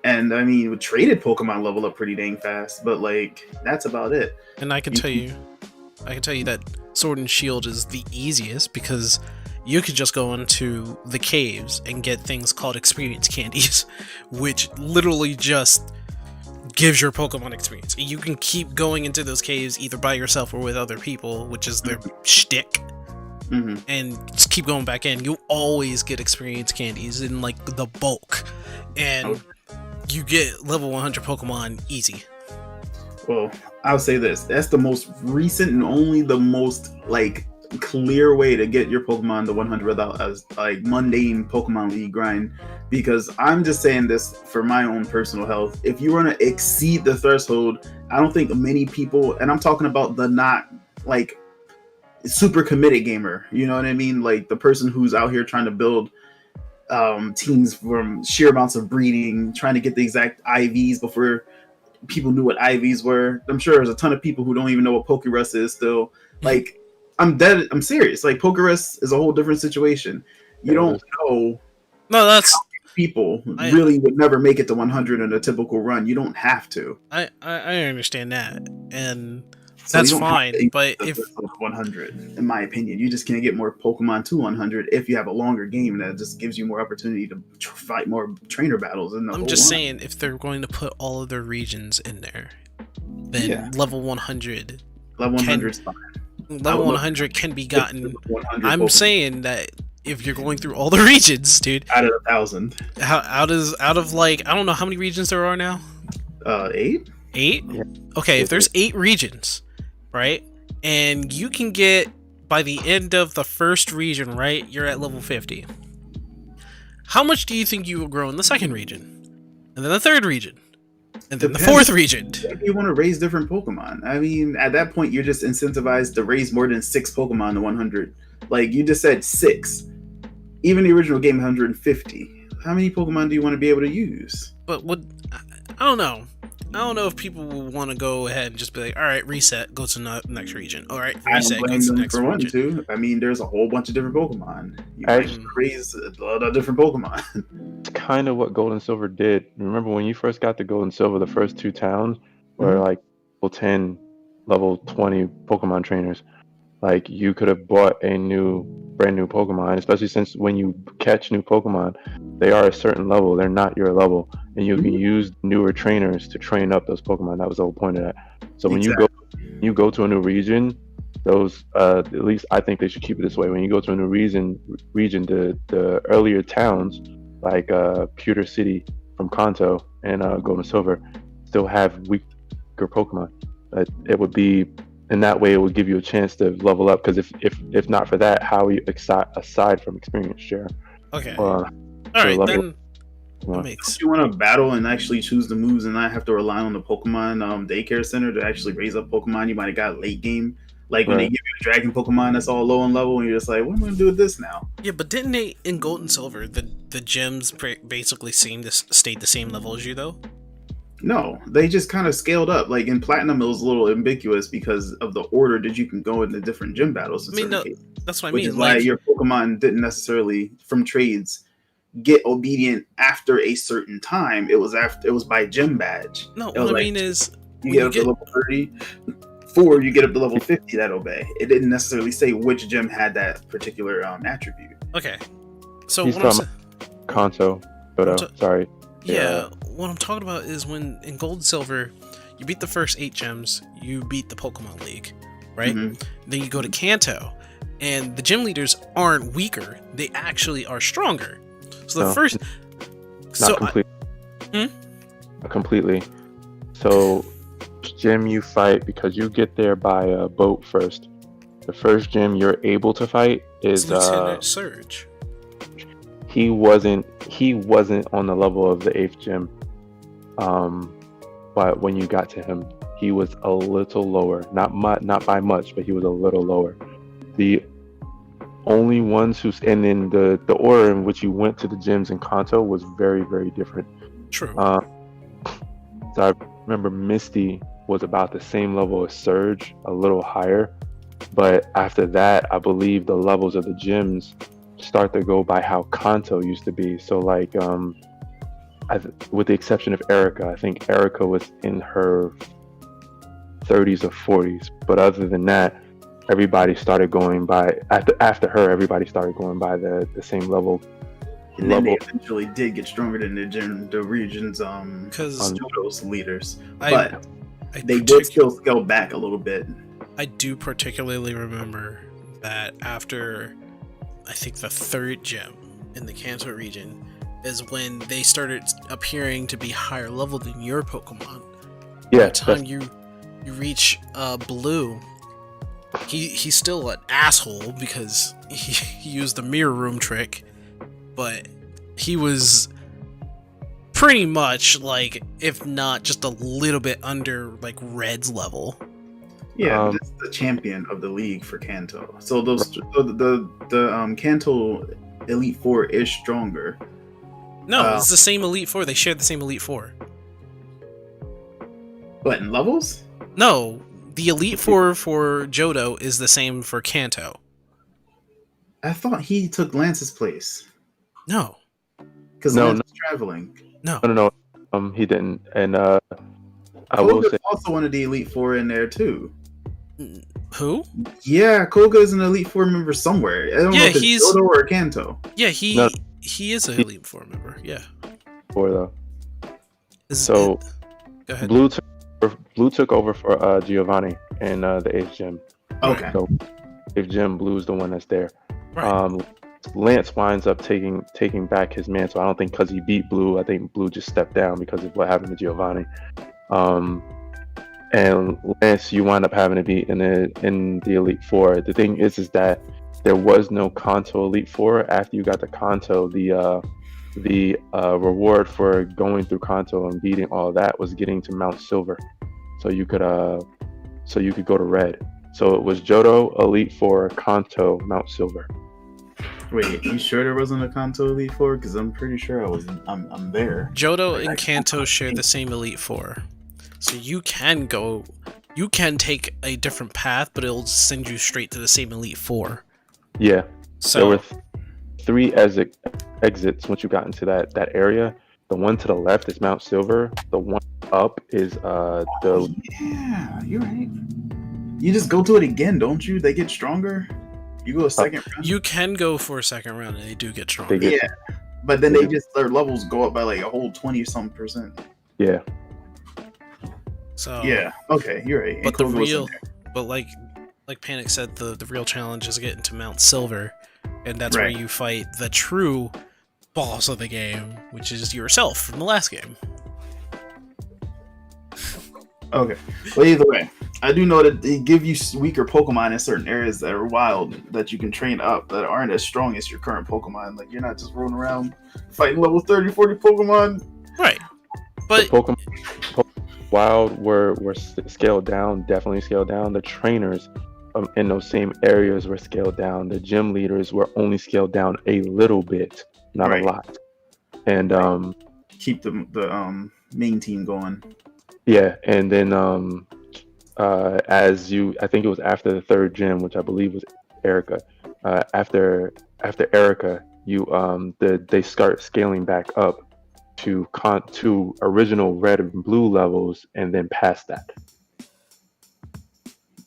And I mean, with traded Pokemon level up pretty dang fast, but like that's about it. And I can tell you that Sword and Shield is the easiest because you could just go into the caves and get things called experience candies, which literally just gives your Pokemon experience. You can keep going into those caves either by yourself or with other people, which is their shtick, and just keep going back in. You'll always get experience candies in like the bulk, and you get level 100 Pokemon easy. Well, I'll say this: that's the most recent and only the most like clear way to get your Pokemon to 100 without a like mundane Pokemon League grind. Because I'm just saying this for my own personal health. If you want to exceed the threshold, I don't think many people, and I'm talking about the not like super committed gamer, you know what I mean? Like the person who's out here trying to build teams from sheer amounts of breeding, trying to get the exact IVs before people knew what IVs were. I'm sure there's a ton of people who don't even know what Pokerus is still. Like, I'm serious. Like, Pokerus is a whole different situation. You don't know. No, that's People really would never make it to 100 in a typical run. You don't have to. I understand that, and So that's you don't have fine. to But the if 100, in my opinion, you just can't get more Pokemon to 100 if you have a longer game that just gives you more opportunity to fight more trainer battles. I'm just saying, if they're going to put all of their regions in there, then level 100, level 100 is fine. Level 100 can be gotten. 100 I'm Pokemon saying that if you're going through all the regions, dude, out of 1,000, out of like, I don't know how many regions there are now. 8. 8? Okay, if there's 8 regions, right, and you can get by the end of the first region, right, you're at level 50. How much do you think you will grow in the second region, and then the third region, and then the fourth region? If you want to raise different Pokemon, I mean, at that point, you're just incentivized to raise more than 6 Pokemon to 100. Like you just said, 6. Even the original game, 150. How many Pokemon do you want to be able to use? But I don't know. I don't know if people will want to go ahead and just be like, all right, reset, go to the next region. All right, reset, I don't go blame to the them next for wanting region. to. I mean, there's a whole bunch of different Pokemon. You Actually- can raise a lot of different Pokemon. It's kind of what Gold and Silver did. Remember when you first got to Gold and Silver, the first 2 towns were like level 10, level 20 Pokemon trainers. Like you could have bought a brand new Pokemon, especially since when you catch new Pokemon, they are a certain level. They're not your level, and you can Mhm. use newer trainers to train up those Pokemon. That was the whole point of that. So when Exactly. you go to a new region, those at least I think they should keep it this way. When you go to a new region, the earlier towns like Pewter City from Kanto and Gold and Silver still have weaker Pokemon. It would be in that way it would give you a chance to level up. Because if not for that, how you aside from experience share, Okay. uh, All right, level then that Pokemon. makes. If you want to battle and actually choose the moves and not have to rely on the Pokemon daycare center to actually raise up Pokemon you might have got late game. Like when they Right. give you a dragon Pokemon that's all low on level, and you're just like, what am I going to do with this now? Yeah, but didn't they in Gold and Silver the gyms basically stayed the same level as you though? No, they just kind of scaled up. Like in Platinum, it was a little ambiguous because of the order that you can go into different gym battles in I mean, certain no, cases. that's what I Which mean. is why Like, your Pokemon didn't necessarily, from trades, get obedient after a certain time. It was by gym badge. no, It what was I like mean is you when get you up to get level 30, 4, you get up to level 50 that obey. It didn't necessarily say which gym had that particular attribute. okay. So He's what I'm talking about Kanto, Dodo. Sorry. yeah, what I'm talking about is when in Gold and Silver, you beat the first 8 gems, you beat the Pokemon League, right? Mhm. Then you go to Kanto, and the gym leaders aren't weaker; they actually are stronger. So the No, first, Not completely. Hmm? Not completely. So, gym you fight because you get there by a boat first. The first gym you're able to fight it's is Lieutenant Surge. he wasn't on the level of the 8th gym. But when you got to him, he was a little lower. Not by much, but he was a little lower. The only ones and then the order in which you went to the gyms in Kanto was very, very different. True. So I remember Misty was about the same level as Surge, a little higher. But after that, I believe the levels of the gyms start to go by how Kanto used to be. So like, with the exception of Erica, I think Erica was in her 30s or 40s. But other than that, everybody started going by after her. Everybody started going by the same level. And then they eventually did get stronger than the region's because Johto's leaders, I but they did still scale back a little bit. I do particularly remember that after I think the 3rd gym in the Kanto region is when they started appearing to be higher level than your Pokemon. Yeah. By the time you reach Blue, he's still an asshole because he used the mirror room trick, but he was pretty much like, if not just a little bit under like Red's level. Yeah, but it's the champion of the league for Kanto. So the Kanto Elite Four is stronger. No, it's the same Elite Four. They share the same Elite Four. But in levels? No, the Elite Four for Johto is the same for Kanto. I thought he took Lance's place. No. Because Lance was traveling. No. He didn't. And I Koga's will say also one of the Elite Four in there too. Who? Yeah, Koga's an Elite Four member somewhere. I don't know if it's Johto or Kanto. Yeah, he is an Elite Four member. Yeah. Four though. Go ahead. Blue took over for Giovanni in the 8th gym. Okay. So 8th gym, Blue's the one that's there. Right. Lance winds up taking back his mantle. I don't think because he beat Blue. I think Blue just stepped down because of what happened to Giovanni. And Lance, you wind up having to be in the Elite Four. The thing is that there was no Kanto Elite Four. After you got the Kanto, the reward for going through Kanto and beating all of that was getting to Mount Silver, so you could go to Red. So it was Johto Elite Four, Kanto, Mount Silver. Wait, you sure there wasn't a Kanto Elite Four? Because I'm pretty sure I'm there. Johto and Kanto share the same Elite Four, so you can take a different path, but it'll send you straight to the same Elite Four. Yeah. So there were 3 exits once you got into that area. The one to the left is Mount Silver. The one up is Yeah, you're right. You just go to it again, don't you? They get stronger. You go a second round. You can go for a second round, and they do get stronger. Yeah, but then their levels go up by like a whole 20-something percent. Yeah. So yeah, okay, you're right. But like Panic said, the real challenge is getting to Mount Silver, and that's where you fight the true boss of the game, which is yourself from the last game. Okay. Well, either way, I do know that they give you weaker Pokemon in certain areas that are wild that you can train up that aren't as strong as your current Pokemon. Like, you're not just rolling around fighting level 30, 40 Pokemon. Right. But Pokemon Wild were scaled down, definitely scaled down. The trainers in those same areas were scaled down. The gym leaders were only scaled down a little bit, not a lot. And keep the main team going. Yeah, and then I think it was after the third gym, which I believe was Erica. After Erica, they start scaling back up to original red and blue levels, and then past that.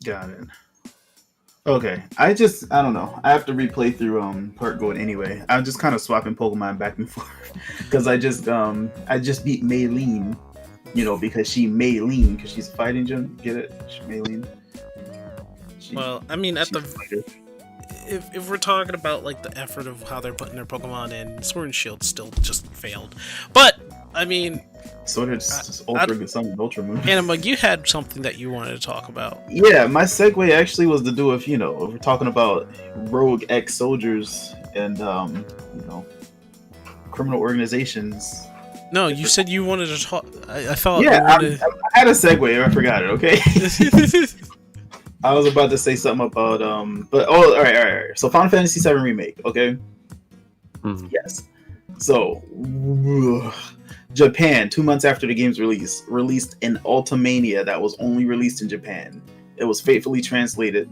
Got it. Okay, I don't know. I have to replay through Park Gold anyway. I'm just kind of swapping Pokemon back and forth because I just beat Maylene, because she Maylene because she's a fighting gym. Get it? She Maylene. Well, I mean, if we're talking about like the effort of how they're putting their Pokemon in, Sword and Shield still just failed. But I mean, Sword is Ultra Sun Ultra Moon. Anima, you had something that you wanted to talk about. Yeah, my segue actually was to do with we're talking about rogue ex-soldiers and criminal organizations. No, you said you wanted to talk. I thought. Yeah, I had a segue. I forgot it. Okay. I was about to say something about all right. So Final Fantasy VII Remake, okay? Mm-hmm. Yes. So Japan, 2 months after the game's release, released an Ultimania that was only released in Japan. It was faithfully translated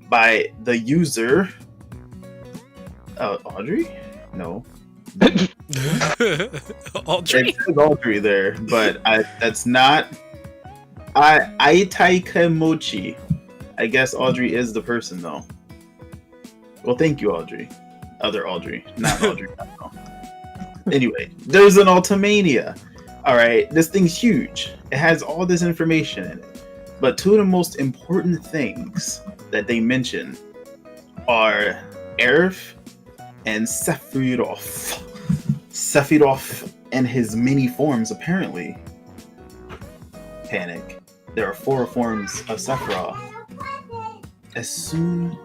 by the user Audrey? No. Audrey? It says Audrey there, but that's not Aitai Kemochi. I guess Audrey is the person, though. Well, thank you, Audrey. Other Audrey, not Audrey. Anyway, there's an Ultimania. All right, this thing's huge. It has all this information in it. But two of the most important things that they mention are Aerith and Sephiroth. Sephiroth and his many forms, apparently. Panic. There are 4 forms of Sephiroth. As soon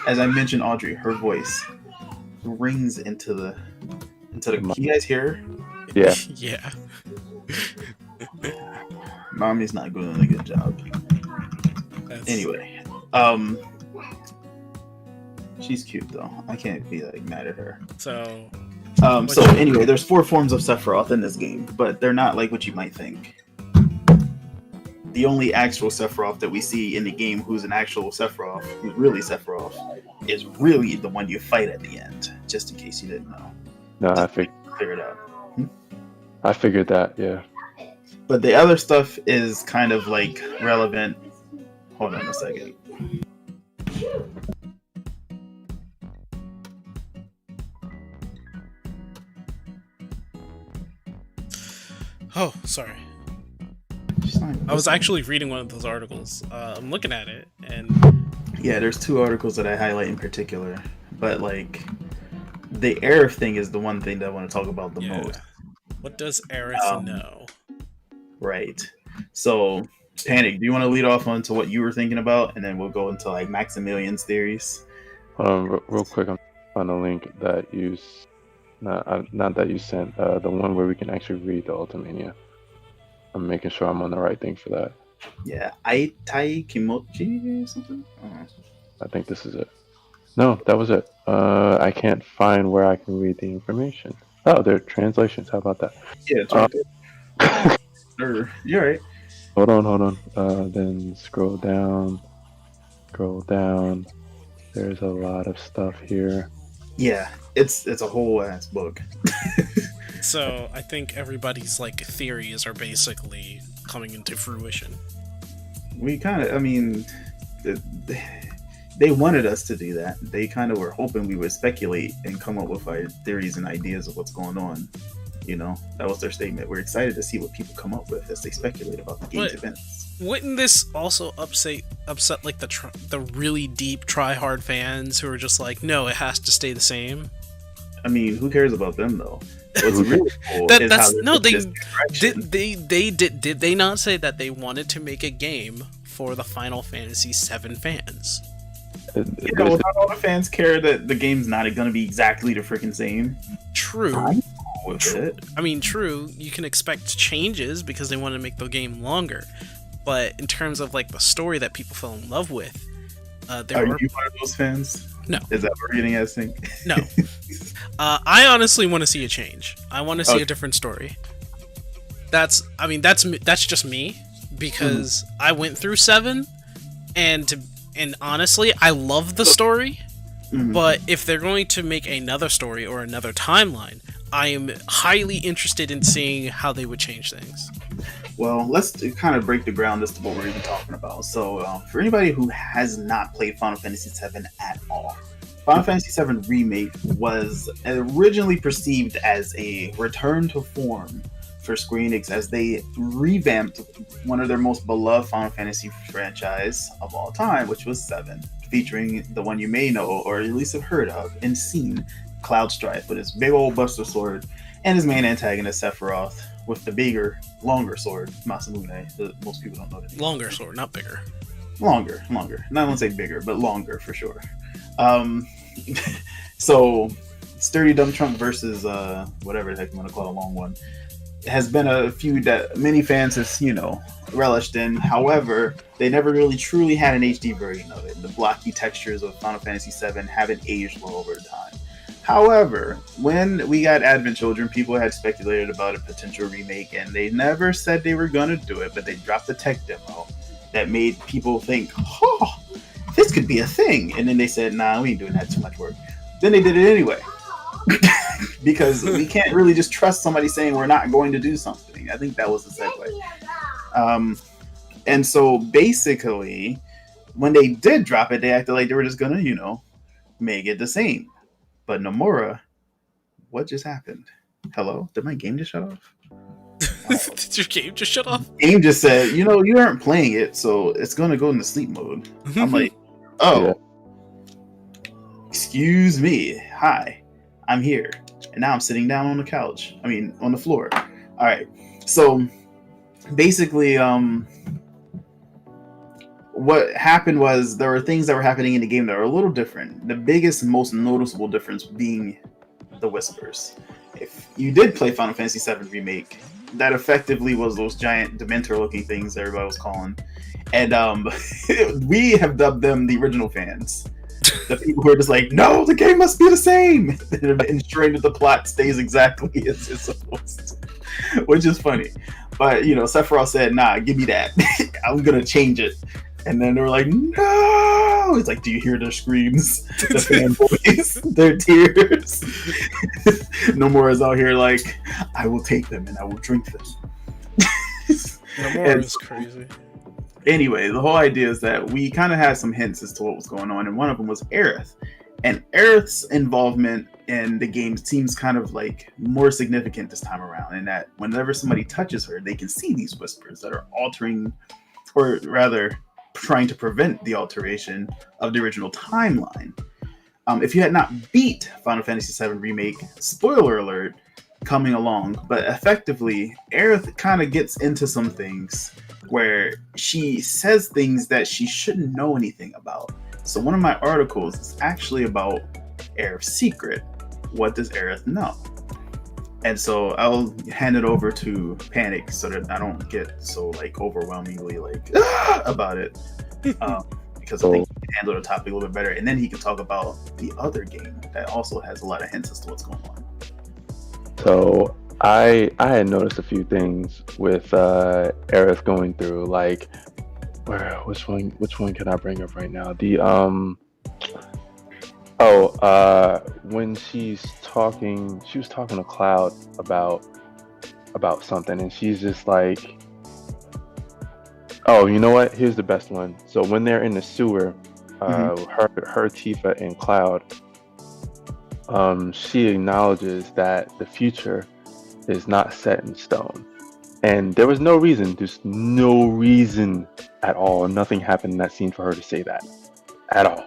as I mention Audrey, her voice rings into the. Can you guys hear her? Yeah. Yeah. Mommy's not doing a good job. Anyway, she's cute though. I can't be like mad at her. So anyway, there's 4 forms of Sephiroth in this game, but they're not like what you might think. The only actual Sephiroth that we see in the game who's an actual Sephiroth, who's really Sephiroth, is really the one you fight at the end, just in case you didn't know. No, I figured it out. I figured that, yeah. But the other stuff is kind of like relevant. Hold on a second. Oh, sorry. I was actually reading one of those articles. I'm looking at it, and yeah, there's 2 articles that I highlight in particular. But like, the Aerith thing is the one thing that I want to talk about the most. What does Aerith know? Right. So, Panic, do you want to lead off onto what you were thinking about, and then we'll go into like Maximilian's theories? Real quick, I'm on the link that you, not that you sent, the one where we can actually read the Ultimania. I'm making sure I'm on the right thing for that. Yeah, Aitai Kimochi or something? I think this is it. No, that was it. I can't find where I can read the information. Oh, there are translations. How about that? Yeah, it's right there. You're right. Hold on. Then scroll down. There's a lot of stuff here. Yeah, it's a whole ass book. So I think everybody's like theories are basically coming into fruition. We kind of, I mean, th- they wanted us to do that. They kind of were hoping we would speculate and come up with our theories and ideas of what's going on. You know, that was their statement. We're excited to see what people come up with as they speculate about the game's events. Wouldn't this also upset like the really deep try hard fans who are just like, no, it has to stay the same? I mean, who cares about them though? What's really cool is how did they not say that they wanted to make a game for the Final Fantasy VII fans? Yeah, well, not all the fans care that the game's not going to be exactly the freaking same. True. I'm cool with it. I mean, true. You can expect changes because they want to make the game longer. But in terms of like the story that people fell in love with, are you one of those fans? No. Is that what we're getting at, Sync? No. I honestly want to see a change. I want to see a different story. That's just me because I went through 7, and honestly, I love the story. But if they're going to make another story or another timeline, I am highly interested in seeing how they would change things. Well, let's kind of break the ground as to what we're even talking about. So, for anybody who has not played Final Fantasy VII at all, Final Fantasy VII Remake was originally perceived as a return to form for Square Enix as they revamped one of their most beloved Final Fantasy franchise of all time, which was 7, featuring the one you may know, or at least have heard of and seen, Cloud Strife, with his big old Buster Sword, and his main antagonist, Sephiroth, with the bigger, longer sword, Masamune. Most people don't know that. Longer sword, not bigger. Longer. Not want to say bigger, but longer for sure. So, Sturdy Dumb Trunk versus whatever the heck you want to call a long one has been a feud that many fans have, relished in. However, they never really truly had an HD version of it. The blocky textures of Final Fantasy VII haven't aged well over time. However, when we got Advent Children, people had speculated about a potential remake, and they never said they were going to do it, but they dropped a tech demo that made people think, this could be a thing. And then they said, nah, we ain't doing that, too much work. Then they did it anyway. Because we can't really just trust somebody saying we're not going to do something. I think that was the segue. And so basically, when they did drop it, they acted like they were just going to, make it the same. But Nomura, what just happened? Hello? Did my game just shut off? Did your game just shut off? Game just said, you aren't playing it, so it's going to go into sleep mode. I'm like, excuse me. Hi, I'm here. And now I'm sitting down on the couch. On the floor. All right. So basically, what happened was there were things that were happening in the game that were a little different. The biggest, most noticeable difference being the whispers. If you did play Final Fantasy VII Remake, that effectively was those giant Dementor-looking things everybody was calling. And we have dubbed them the original fans. The people who are just like, no, the game must be the same, ensuring that the plot stays exactly as it's supposed to, which is funny. But, Sephiroth said, nah, give me that. I'm going to change it. And then they were like, no! It's like, do you hear their screams? The fanboys, their tears. Nomura is out here like, I will take them and I will drink them. Nomura is crazy. Anyway, the whole idea is that we kind of had some hints as to what was going on, and one of them was Aerith. And Aerith's involvement in the game seems kind of like more significant this time around, in that whenever somebody touches her, they can see these whispers that are altering, or rather, trying to prevent the alteration of the original timeline. If you had not beat Final Fantasy VII Remake, spoiler alert, coming along, but effectively, Aerith kind of gets into some things where she says things that she shouldn't know anything about. So one of my articles is actually about Aerith's secret. What does Aerith know? And so I'll hand it over to Panic so that I don't get so overwhelmingly about it. Because I think he can handle the topic a little bit better. And then he can talk about the other game that also has a lot of hints as to what's going on. So I had noticed a few things with Aerith going through, which one can I bring up right now? When she was talking to Cloud about something, and she's just like, Oh, you know what? Here's the best one. So when they're in the sewer, Mhm. her Tifa and Cloud, she acknowledges that the future is not set in stone. And there was no reason, just no reason at all. Nothing happened in that scene for her to say that at all.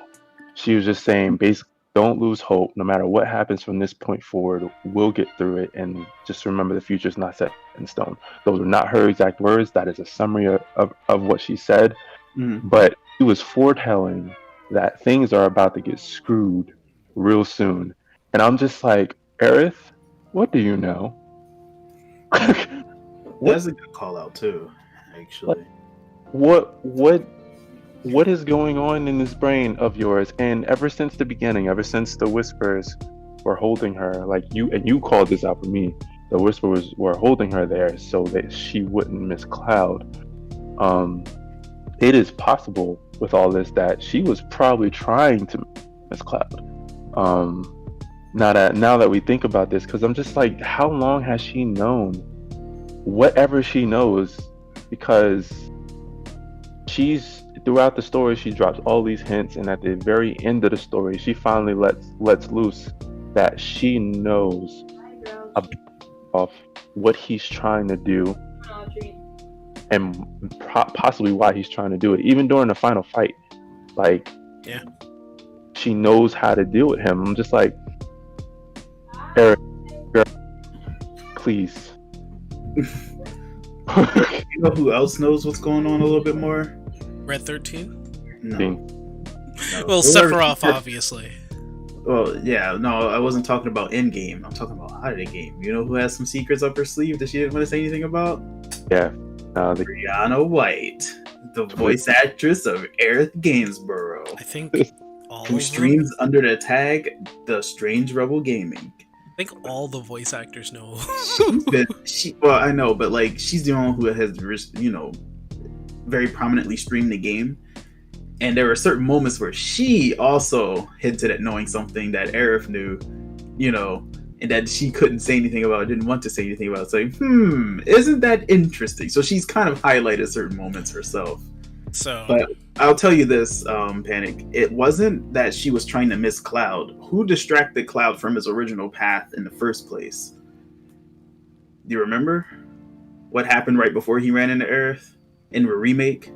She was just saying, basically, don't lose hope. No matter what happens from this point forward, we'll get through it. And just remember, the future is not set in stone. Those were not her exact words. That is a summary of what she said. Mhm. But she was foretelling that things are about to get screwed real soon. And I'm just like, Aerith, what do you know? what That's a good call out too, like, actually. what is going on in this brain of yours? And ever since the beginning, ever since the whispers were holding her, like you called this out for me, the whispers were holding her there so that she wouldn't miss Cloud. It is possible with all this that she was probably trying to miss Cloud. Now that we think about this, because I'm just like, how long has she known whatever she knows? Because she's throughout the story, she drops all these hints, and at the very end of the story, she finally lets loose that she knows of what he's trying to do, and possibly why he's trying to do it. Even during the final fight, like, Yeah. she knows how to deal with him. I'm just like, Eric, girl, please. You know who else knows what's going on a little bit more? Red 13? No. Thing. No. Well, Sephiroth, obviously. Well, yeah, no, I wasn't talking about in game. I'm talking about out of the game. You know who has some secrets up her sleeve that she didn't want to say anything about? Yeah. Brianna White, the voice actress of Aerith Gainsborough, I think all who of streams them. under the tag The Strange Rebel Gaming. I think all the voice actors know. Well, I know, but like, she's the one who has, very prominently streamed the game. And there were certain moments where she also hinted at knowing something that Aerith knew, and that she couldn't say anything about, didn't want to say anything about, saying, isn't that interesting? So she's kind of highlighted certain moments herself. So, But I'll tell you this, Panic, it wasn't that she was trying to miss Cloud. Who distracted Cloud from his original path in the first place? Do you remember what happened right before he ran into Aerith in the remake?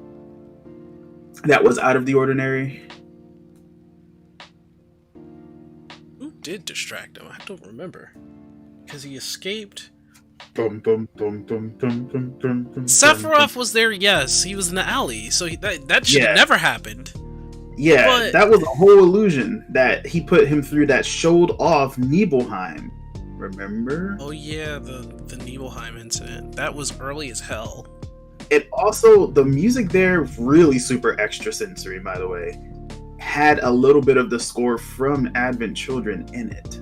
That was out of the ordinary. who did distract him? I don't remember. Because he escaped. Sephiroth was there, yes. He was in the alley, so that should have never happened. Yeah, But- that was a whole illusion that he put him through that showed off Nibelheim. Remember? Oh yeah, the Nibelheim incident. That was early as hell. It also, the music there, really super extra sensory, by the way, had a little bit of the score from Advent Children in it.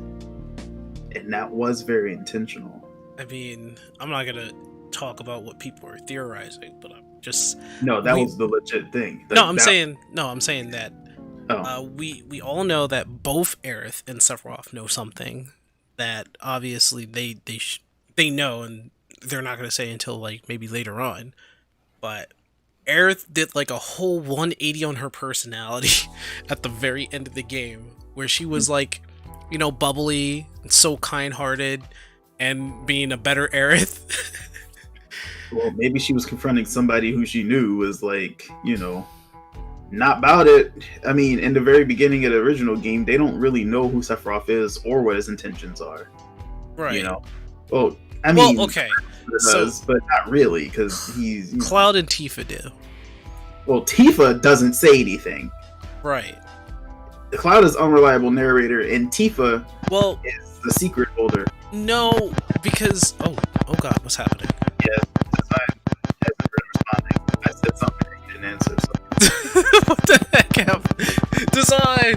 And that was very intentional. I mean, I'm not gonna talk about what people are theorizing, but I'm just No, that was the legit thing. I'm saying that Oh. we all know that both Aerith and Sephiroth know something that obviously they know, and they're not gonna say until like maybe later on. But Aerith did like a whole 180 on her personality at the very end of the game, where she was like, bubbly and so kind-hearted and being a better Aerith. Well, maybe she was confronting somebody who she knew was like, not about it. I mean, in the very beginning of the original game, they don't really know who Sephiroth is or what his intentions are. Right. Well, I mean, well, okay. does, but not really, because he's Cloud and Tifa do. Well, Tifa doesn't say anything. Right. Cloud is unreliable narrator, and Tifa is the secret holder. No, because oh god, what's happening? Yeah, Design hasn't been responding. I said something and he didn't answer. So. What the heck happened? Design.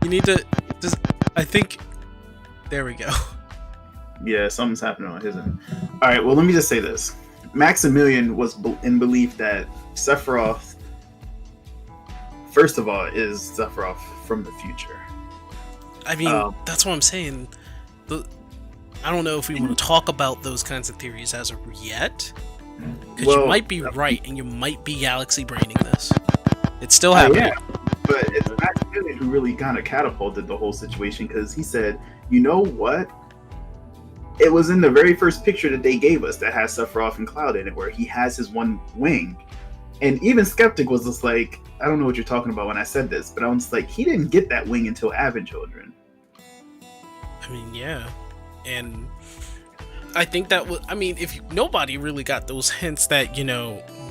You need to. I think. There we go. Yeah, something's happening on his end. All right, well, let me just say this. Maximilian was in belief that Sephiroth, first of all, is Sephiroth from the future. I mean, that's what I'm saying. I don't know if we want to talk about those kinds of theories as of yet, Because you might be right, and you might be galaxy braining this. It's still I happening. am, but it's Max Bennett who really kind of catapulted the whole situation, because he said, you know what? It was in the very first picture that they gave us that has Sephiroth and Cloud in it, where he has his one wing. And even Skeptic was just like, I don't know what you're talking about when I said this, but I was like, he didn't get that wing until Advent Children. I mean, yeah. And I think that was, I mean, nobody really got those hints that,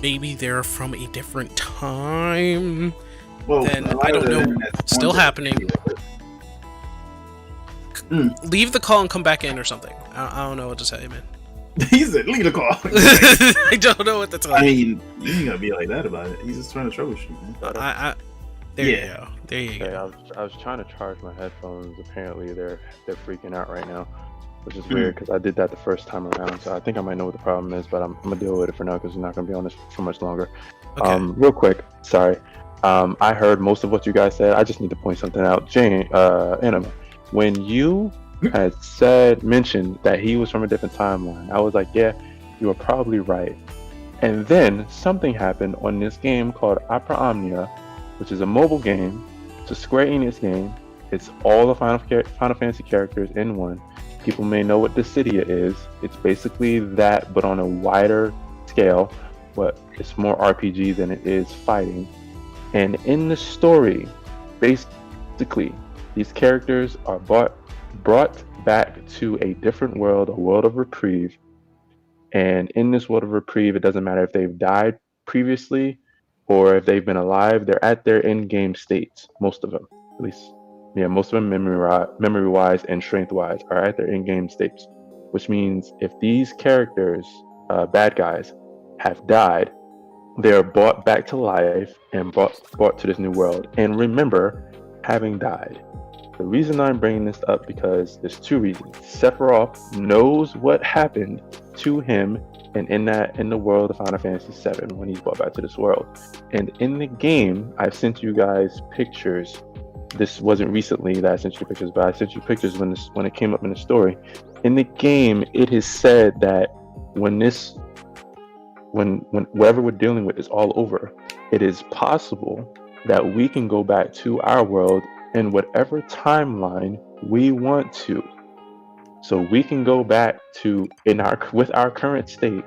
maybe they're from a different time, Well, then I don't know. Still happening. Leave the call and come back in or something. I don't know what to tell you, man. He said, leave the call. I don't know what to tell you. I mean, you ain't gotta be like that about it. He's just trying to troubleshoot, man. There you go. There you go. I was trying to charge my headphones. Apparently, they're freaking out right now, which is weird because I did that the first time around. So I think I might know what the problem is, but I'm gonna deal with it for now because we're not gonna be on this for much longer. Okay. Real quick, sorry. I heard most of what you guys said. I just need to point something out. Jane, Anima, when you had mentioned that he was from a different timeline, I was like, yeah, you were probably right. And then something happened on this game called Opera Omnia, which is a mobile game. It's a Square Enix game. It's all the Final Fantasy characters in one. People may know what Dissidia is. It's basically that, but on a wider scale. But it's more RPG than it is fighting. And in the story, basically, these characters are brought back to a different world, a world of reprieve. And in this world of reprieve, it doesn't matter if they've died previously or if they've been alive. They're at their end-game states, most of them, at least. Yeah, most of them memory-wise and strength-wise are at their in-game states, which means if these characters, bad guys, have died, they're brought back to life and brought to this new world. And remember, having died. The reason I'm bringing this up because there's two reasons. Sephiroth knows what happened to him and in the world of Final Fantasy VII when he's brought back to this world. And in the game, I've sent you guys pictures. This wasn't recently that I sent you pictures, but I sent you pictures when it came up in the story. In the game, it is said that when whatever we're dealing with is all over, it is possible that we can go back to our world in whatever timeline we want to. So we can go back to with our current state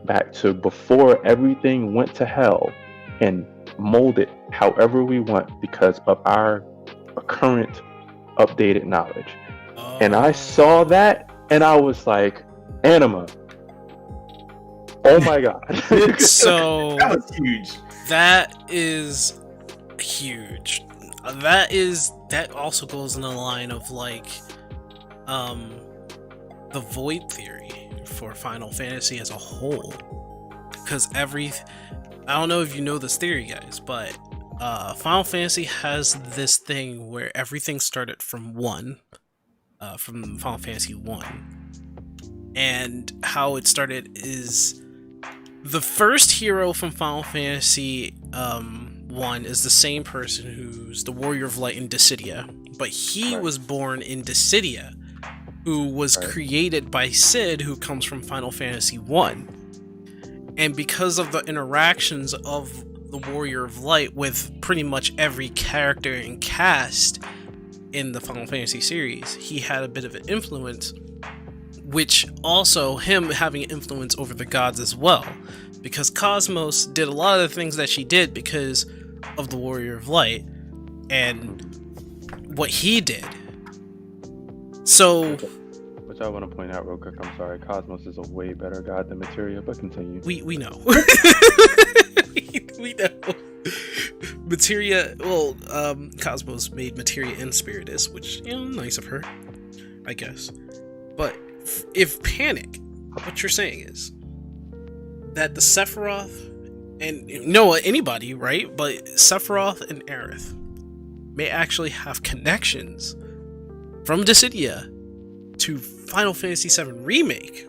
back to before everything went to hell and mold it however we want because of our current updated knowledge. And I saw that and I was like, Anima, oh my god. So that was huge. That is huge. That also goes in the line of like the void theory for Final Fantasy as a whole, because I don't know if you know this theory, guys, but Final Fantasy has this thing where everything started from from Final Fantasy 1, and how it started is the first hero from Final Fantasy 1 is the same person who's the Warrior of Light in Dissidia, but he was born in Dissidia, who was created by Sid, who comes from Final Fantasy 1. And because of the interactions of the Warrior of Light with pretty much every character and cast in the Final Fantasy series, he had a bit of an influence, which also him having an influence over the gods as well, because Cosmos did a lot of the things that she did because of the Warrior of Light and what he did. So, which I want to point out real quick, I'm sorry, Cosmos is a way better god than Materia, but continue. We know. we know. Materia, Cosmos made Materia and Spiritus, which, nice of her, I guess. But if Panic, what you're saying is that the Sephiroth, and anybody, right? But Sephiroth and Aerith may actually have connections from Dissidia to Final Fantasy VII Remake.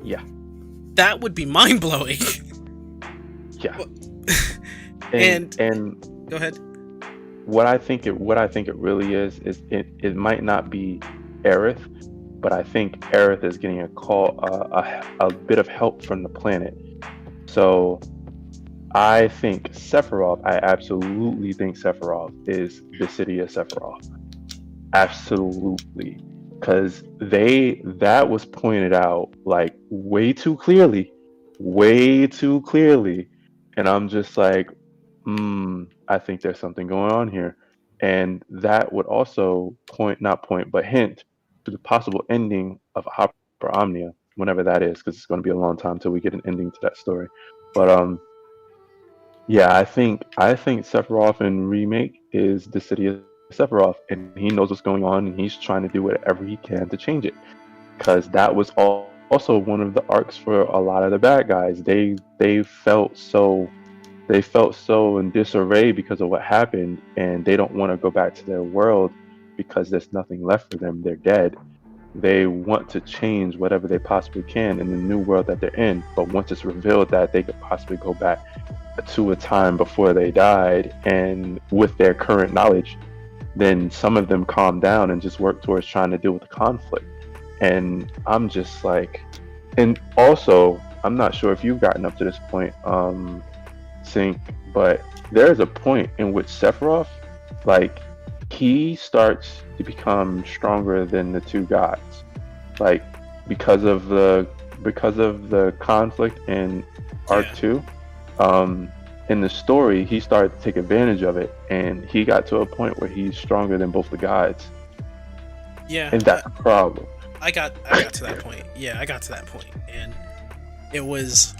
Yeah. That would be mind-blowing. Yeah. and go ahead. What I think it really is it might not be Aerith, but I think Aerith is getting a bit of help from the planet So I think Sephiroth. I absolutely think Sephiroth is the city of Sephiroth. Absolutely, because that was pointed out like way too clearly, and I'm just like, I think there's something going on here, and that would also not point, but hint to the possible ending of Opera Omnia, whenever that is, because it's going to be a long time till we get an ending to that story. But yeah, I think Sephiroth in remake is the city of Sephiroth, and he knows what's going on, and he's trying to do whatever he can to change it. Because that was also one of the arcs for a lot of the bad guys. They felt so in disarray because of what happened, and they don't want to go back to their world because there's nothing left for them. They're dead. They want to change whatever they possibly can in the new world that they're in. But once it's revealed that they could possibly go back to a time before they died, and with their current knowledge, then some of them calm down and just work towards trying to deal with the conflict. And I'm just like, and also, I'm not sure if you've gotten up to this point, Sync, but there's a point in which Sephiroth, like, he starts to become stronger than the two gods, like because of the conflict in Arc 2. In the story, he started to take advantage of it, and he got to a point where he's stronger than both the gods. Yeah, and that's a problem. I got to that point. Yeah, I got to that point, and it was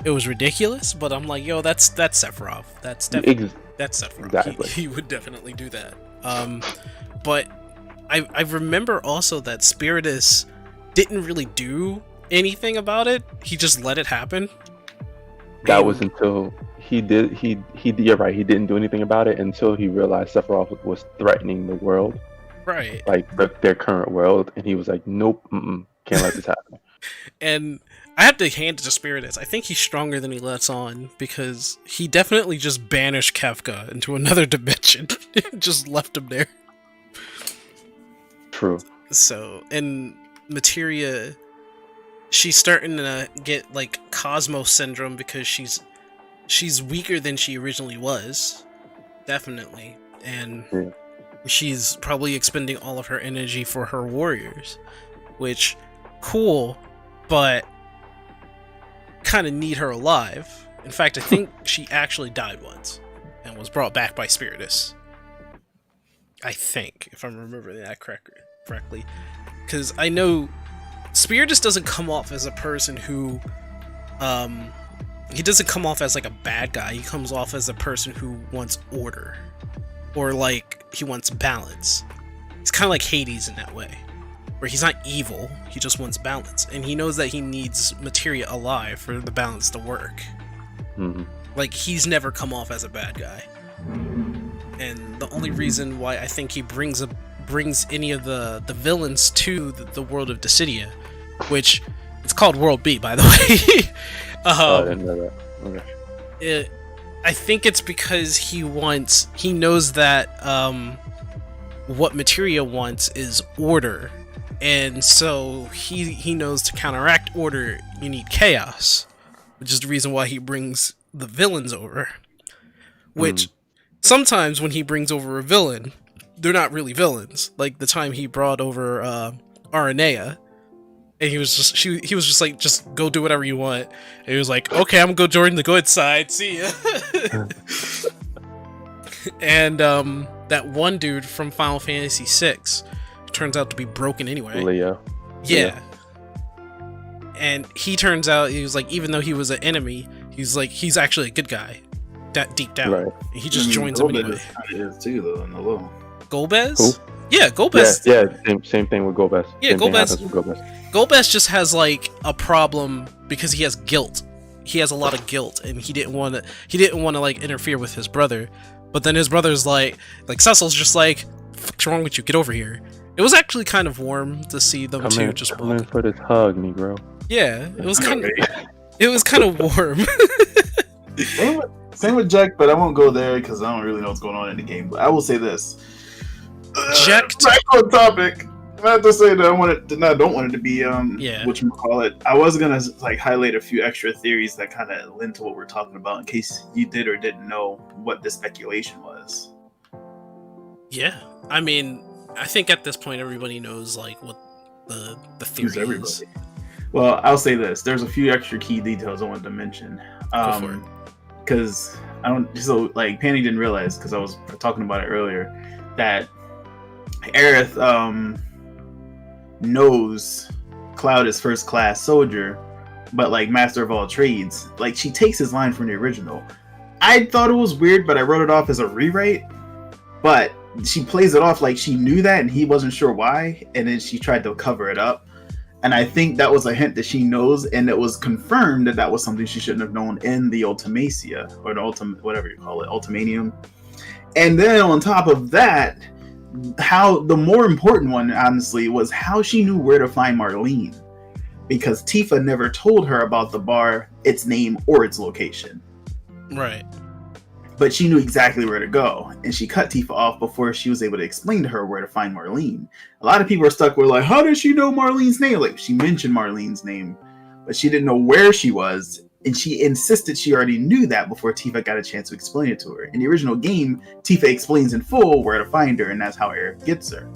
ridiculous. But I'm like, yo, that's Sephiroth. That's Sephiroth. Exactly. He would definitely do that. But I remember also that Spiritus didn't really do anything about it. He just let it happen. That was until he did. You're right. He didn't do anything about it until he realized Sephiroth was threatening the world, right? Like their current world, and he was like, "Nope, can't let this happen." And I have to hand it to Spiritus. I think he's stronger than he lets on, because he definitely just banished Kefka into another dimension, just left him there. True. So, and Materia, she's starting to get like Cosmos syndrome because she's weaker than she originally was, definitely, and she's probably expending all of her energy for her warriors, which cool, but kind of need her alive. In fact, I think she actually died once and was brought back by Spiritus. I think, if I'm remembering that correctly, because I know Spiritus doesn't come off as a person who, he doesn't come off as like a bad guy. He comes off as a person who wants order, or like he wants balance. He's kind of like Hades in that way, where he's not evil, he just wants balance, and he knows that he needs Materia alive for the balance to work. Mm-hmm. Like, he's never come off as a bad guy, and the only reason why I think he brings any of the villains to the world of Dissidia, which it's called World B, by the way. I didn't know that. Okay. I think it's because he knows that what Materia wants is order, and so he knows to counteract order you need chaos, which is the reason why he brings the villains over. Which sometimes when he brings over a villain, they're not really villains. Like the time he brought over Aranea, and he was just like, just go do whatever you want. And he was like, okay, I'm gonna go join the good side. See ya. And that one dude from Final Fantasy VI turns out to be broken anyway. Leo. Yeah. And he turns out, he was like, even though he was an enemy, he's actually a good guy. That deep down. Right. And he just joins him anyway. Is too, though, in the low. Golbez? Who? Yeah, Golbez. Yeah, same thing with Golbez. Yeah, Golbez just has like a problem because he has guilt. He has a lot of guilt, and he didn't want to like interfere with his brother. But then his brother's like Cecil's just like, "What's wrong with you? Get over here." It was actually kind of warm to see them two just come in for this hug, Negro. Yeah, it was kind of warm. Same with Jack, but I won't go there because I don't really know what's going on in the game. But I will say this. Jack, back on topic. Not to say that don't want it to be Yeah. what you call it. I was gonna like highlight a few extra theories that kind of lend to what we're talking about, in case you did or didn't know what the speculation was. Yeah. I mean, I think at this point everybody knows like what the Who's theory everybody? is. Well, I'll say this: there's a few extra key details I wanted to mention. Go for it. Because I don't. So like, Panny didn't realize because I was talking about it earlier that Aerith knows Cloud is first class soldier, but like master of all trades. Like she takes his line from the original. I thought it was weird, but I wrote it off as a rewrite. But she plays it off like she knew that and he wasn't sure why, and then she tried to cover it up. And I think that was a hint that she knows, and it was confirmed that that was something she shouldn't have known in the Ultimacia, or the whatever you call it, Ultimanium. And then on top of that, how the more important one, honestly, was how she knew where to find Marlene. Because Tifa never told her about the bar, its name, or its location. Right. But she knew exactly where to go, and she cut Tifa off before she was able to explain to her where to find Marlene. A lot of people are stuck with like, how does she know Marlene's name? Like, she mentioned Marlene's name, but she didn't know where she was, and she insisted she already knew that before Tifa got a chance to explain it to her. In the original game, Tifa explains in full where to find her, and that's how Aerith gets her.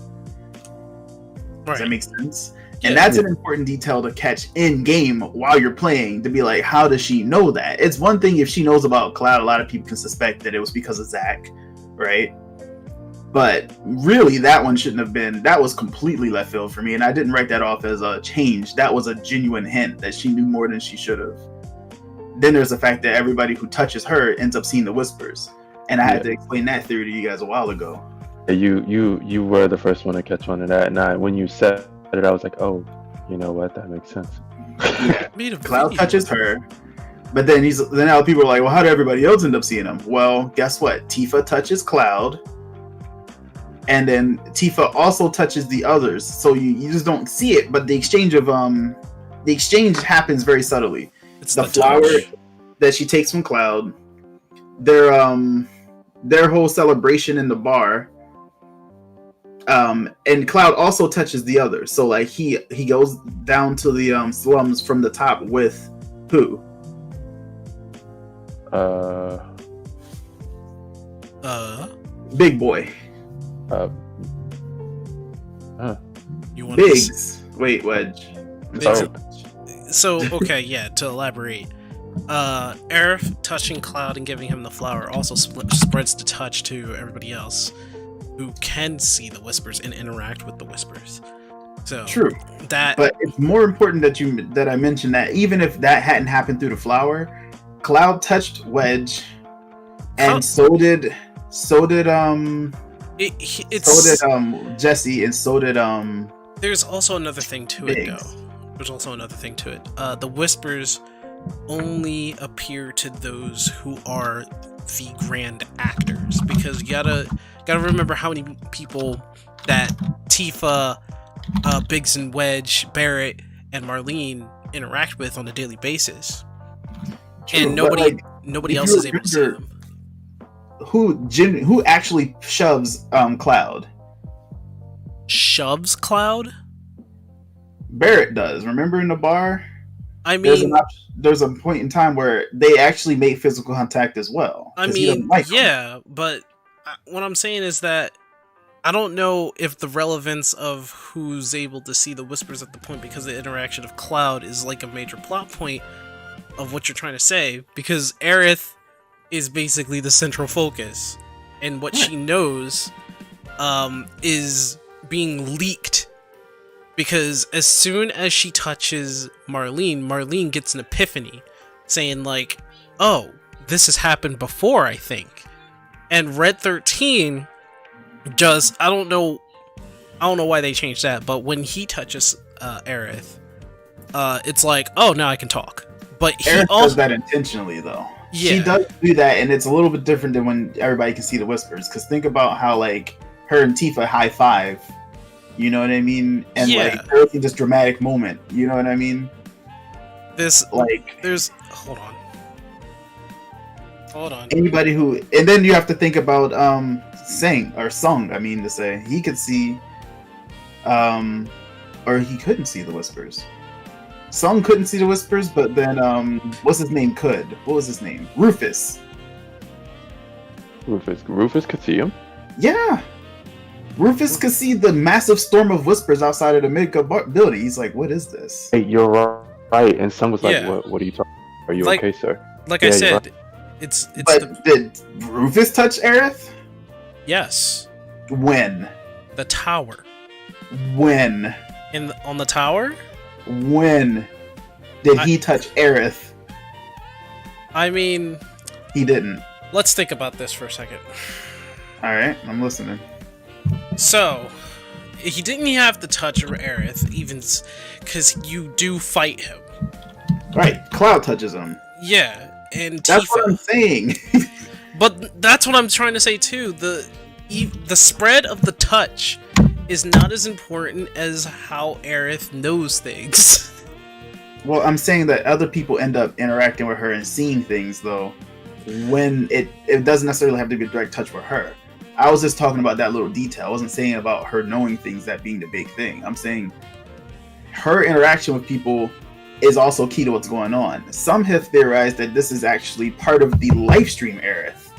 Does that make sense? And that's an important detail to catch in game while you're playing, to be like, how does she know that? It's one thing if she knows about Cloud, a lot of people can suspect that it was because of Zack, right? But really, that one shouldn't have been. That was completely left field for me, and I didn't write that off as a change. That was a genuine hint that she knew more than she should have. Then there's the fact that everybody who touches her ends up seeing the whispers, and I had to explain that theory to you guys a while ago. You were the first one to catch on to that, and when you said it, I was like, oh, you know what, that makes sense. Yeah. Cloud touches her, but then now people are like, well, how did everybody else end up seeing him? Well, guess what? Tifa touches Cloud, and then Tifa also touches the others, so you just don't see it. But the exchange happens very subtly. It's the flower that she takes from Cloud, their whole celebration in the bar. And Cloud also touches the others, so like he goes down to the slums from the top with who? Big Boy. You want Biggs? Wait, Wedge. So okay, yeah. To elaborate, Aerith touching Cloud and giving him the flower also spreads the touch to everybody else who can see the whispers and interact with the whispers. So true. But it's more important that I mentioned that even if that hadn't happened through the flower, Cloud touched Wedge, and so did Jesse, and so did There's also another thing to Biggs. it, though. There's also another thing to it. The whispers only appear to those who are the grand actors, because you gotta remember how many people that Tifa, Biggs and Wedge, Barrett, and Marlene interact with on a daily basis. True, and nobody else is able to see them. Who actually shoves Cloud? Shoves Cloud? Barrett does. Remember in the bar? I mean, there's a point in time where they actually make physical contact as well. I mean, but what I'm saying is that I don't know if the relevance of who's able to see the whispers at the point, because the interaction of Cloud is like a major plot point of what you're trying to say, because Aerith is basically the central focus, and what she knows is being leaked, because as soon as she touches Marlene gets an epiphany saying like, oh, this has happened before, I think. And Red 13 just, I don't know why they changed that, but when he touches Aerith, it's like, oh, now I can talk. But he Aerith also does that intentionally, though. Yeah. She does do that, and it's a little bit different than when everybody can see the whispers. Because think about how like her and Tifa high five, you know what I mean? And like early this dramatic moment, you know what I mean? Hold on. Anybody who, and then you have to think about Sung. I mean to say, he could see Or he couldn't see the whispers. Some couldn't see the whispers, but then what's his name could? What was his name? Rufus. Rufus could see him. Yeah. Rufus could see the massive storm of whispers outside of the makeup building. He's like, "What is this?" Hey, you're right. And Sun was like, Yeah. "What are you talking? Are you Like- okay, sir?" Like Yeah, I you're said, right. it's But did Rufus touch Aerith? yes, When? the tower. When? On the tower? When did he touch Aerith? I mean, He didn't. let's think about this for a second. All right, I'm listening. So, he didn't have to touch Aerith, even because you do fight him. Right, Cloud touches him. Yeah, and That's what I'm Tifa. saying. But that's what I'm trying to say too. The spread of the touch is not as important as how Aerith knows things. Well, I'm saying that other people end up interacting with her and seeing things, though, when it doesn't necessarily have to be a direct touch with her. I was just talking about that little detail. I wasn't saying about her knowing things, that being the big thing. I'm saying her interaction with people is also key to what's going on. Some have theorized that this is actually part of the live stream Aerith,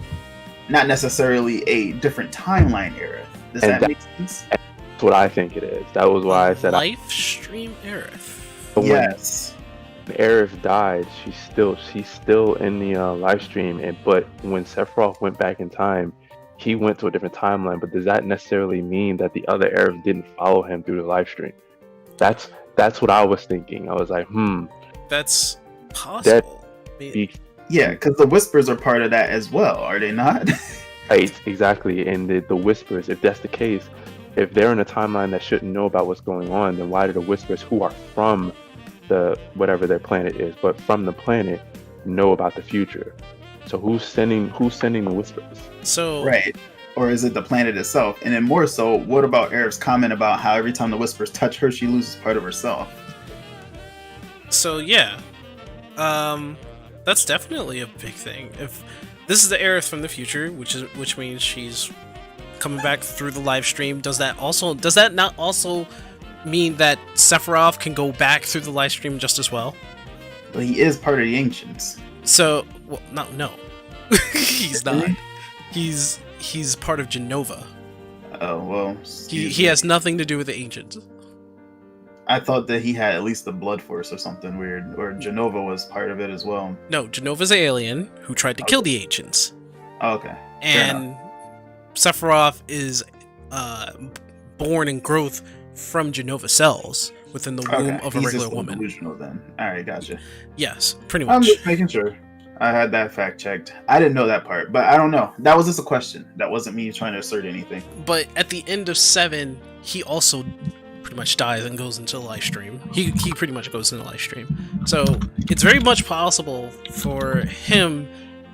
not necessarily a different timeline Aerith. Does And Uh, that make sense? That's what I think it is. That was why I said Life stream Aerith. when Yes. Aerith died, she's still in the live stream. But when Sephiroth went back in time, he went to a different timeline. But does that necessarily mean that the other Aerith didn't follow him through the live stream? That's what I was thinking. I was like, That's possible. I mean, Yeah, because the whispers are part of that as well, are they not? right, exactly. And the whispers, if that's the case, if they're in a timeline that shouldn't know about what's going on, then why do the whispers, who are from the whatever their planet is, but from the planet, know about the future? So who's sending the whispers? so Right. Or is it the planet itself? And then more so, what about Aerith's comment about how every time the whispers touch her, she loses part of herself? So yeah, that's definitely a big thing. If this is the Aerith from the future, which means she's coming back through the live stream, does that not also mean that Sephiroth can go back through the live stream just as well? But he is part of the Ancients. So, well, no, he's not. He's part of Genova. Oh, well. He has nothing to do with the Ancients. I thought that he had at least the Blood Force or something weird, or Genova was part of it as well. No, Genova's an alien who tried to kill the Ancients. Oh, okay. And Sephiroth is born and growth from Genova cells within the womb of a He's regular just woman. delusional then. Alright, gotcha. Yes, pretty I'm much. just making sure. I had that fact checked. I didn't know that part, but I don't know. That was just a question. That wasn't me trying to assert anything. But at the end of 7, he also pretty much dies and goes into the live stream. He pretty much goes into the live stream. So it's very much possible for him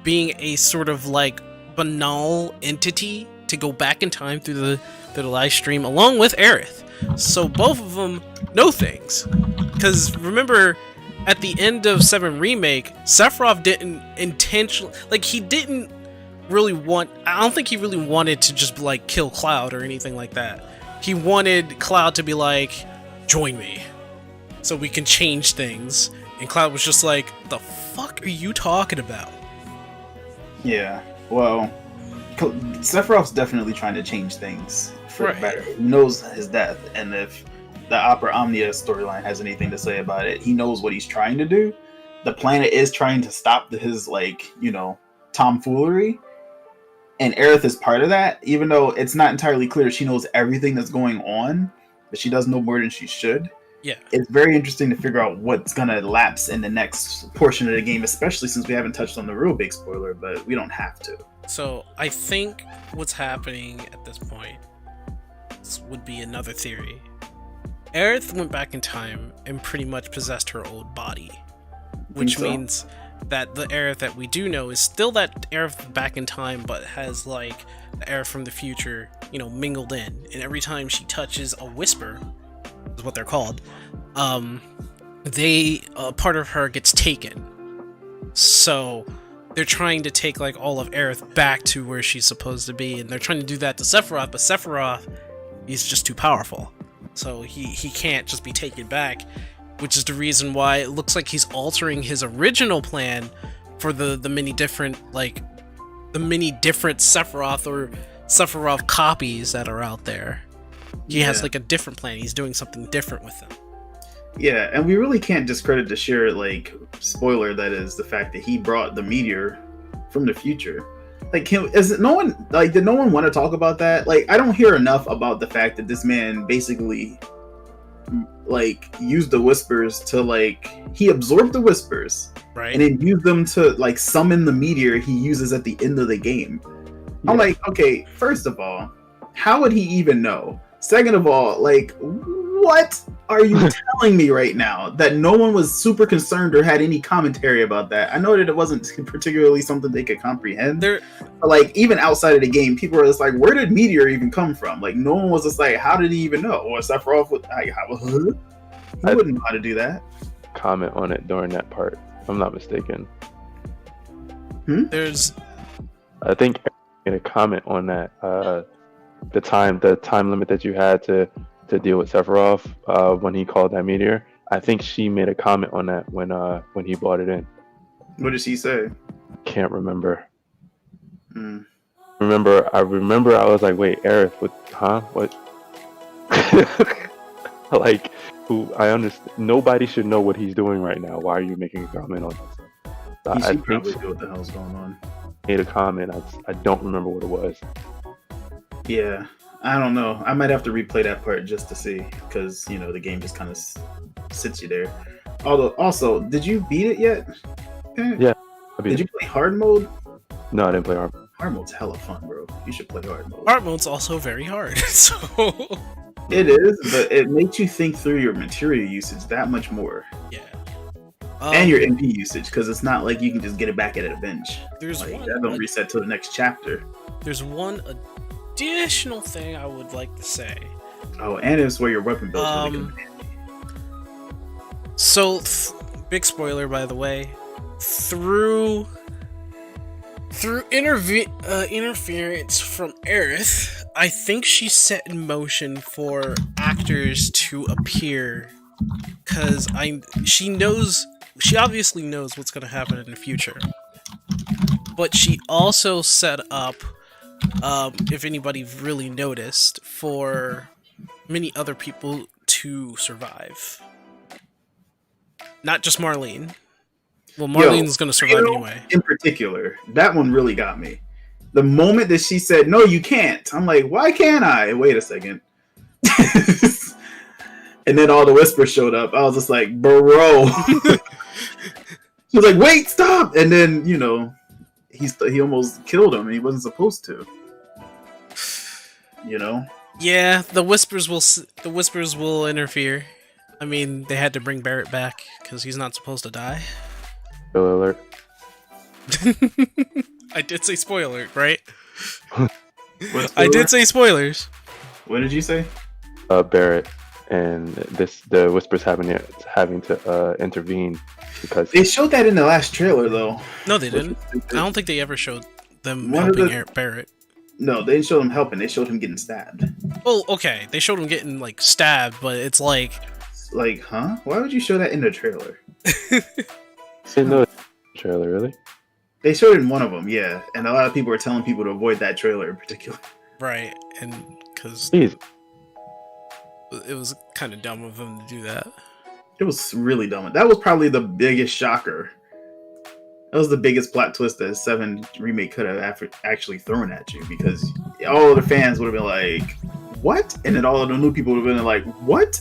being a sort of like banal entity to go back in time through the live stream along with Aerith. So both of them know things. Because remember, at the end of 7 Remake, Sephiroth didn't intentionally... Like, he didn't really want... I don't think he really wanted to just, like, kill Cloud or anything like that. He wanted Cloud to be like, join me, so we can change things. And Cloud was just like, the fuck are you talking about? Yeah, well, Sephiroth's definitely trying to change things for Right. the better. He knows his death, and if the Opera Omnia storyline has anything to say about it, he knows what he's trying to do. The planet is trying to stop his, like, tomfoolery, and Aerith is part of that, even though it's not entirely clear she knows everything that's going on, but she does know more than she should. Yeah. It's very interesting to figure out what's gonna lapse in the next portion of the game, especially since we haven't touched on the real big spoiler, but we don't have to. So I think what's happening at this point, this would be another theory. Aerith went back in time and pretty much possessed her old body, which so? means that the Aerith that we do know is still that Aerith back in time, but has like the Aerith from the future, mingled in. And every time she touches a whisper, is what they're called, part of her gets taken. So they're trying to take like all of Aerith back to where she's supposed to be, and they're trying to do that to Sephiroth, but Sephiroth, he's just too powerful. so he can't just be taken back, which is the reason why it looks like he's altering his original plan for the many different Sephiroth or Sephiroth copies that are out there. He has like a different plan. He's doing something different with them. Yeah, and we really can't discredit the sheer like spoiler that is the fact that he brought the meteor from the future. Like, did no one want to talk about that? Like, I don't hear enough about the fact that this man basically like used the whispers to he absorbed the whispers, right, and then used them to like summon the meteor he uses at the end of the game. Yeah. I'm like, okay, first of all, how would he even know? Second of all, like, what are you telling me right now? That no one was super concerned or had any commentary about that? I know that it wasn't particularly something they could comprehend. But like, even outside of the game, people were just like, where did Meteor even come from? Like, no one was just like, how did he even know? Or Sephiroth would, he wouldn't know how to do that. Comment on it during that part, if I'm not mistaken. I think I made a comment on that. The time limit that you had to deal with Sephiroth when he called that meteor. I think she made a comment on that when he brought it in. What did she say? Can't remember. I remember I was like, wait, Aerith, what? Like, I understand. Nobody should know what he's doing right now. Why are you making a comment on this? He should probably know what the hell's going on. Made a comment. I don't remember what it was. Yeah, I don't know. I might have to replay that part just to see, because the game just kind of sits you there. Although, also, did you beat it yet? Yeah. Did you play hard mode? No, I didn't play hard mode. Hard mode's hella fun, bro. You should play hard mode. Hard mode's also very hard, so... It is, but it makes you think through your material usage that much more. Yeah. And your MP usage, because it's not like you can just get it back at a bench. That don't reset till the next chapter. There's one additional thing I would like to say. Oh, and it's where your weapon builds really good. So, big spoiler, by the way. Through interference from Aerith, I think she set in motion for actors to appear, because she obviously knows what's going to happen in the future, but she also set up, if anybody really noticed, for many other people to survive. Not just Marlene. Well, Marlene's going to survive anyway. In particular, that one really got me. The moment that she said, "No, you can't," I'm like, "Why can't I?" Wait a second. And then all the whispers showed up. I was just like, "Bro." She was like, "Wait, stop!" And then he almost killed him. And he wasn't supposed to. Yeah, the whispers will interfere. I mean, they had to bring Barrett back because he's not supposed to die. Spoiler alert. I did say spoiler, right? I did say spoilers. What did you say? Barrett and the whispers having to intervene because they showed that in the last trailer, though. No, they didn't. I don't think they ever showed them helping Barrett. No, they didn't show him helping. They showed him getting stabbed. Oh, okay. They showed him getting stabbed, but it's like, huh? Why would you show that in the trailer? Didn't know the trailer, really? They showed it in one of them, yeah. And a lot of people were telling people to avoid that trailer in particular. Right, and because it was kind of dumb of them to do that. It was really dumb. That was probably the biggest shocker. That was the biggest plot twist that 7 Remake could have actually thrown at you, because all of the fans would have been like, "What?" And then all of the new people would have been like, "What?"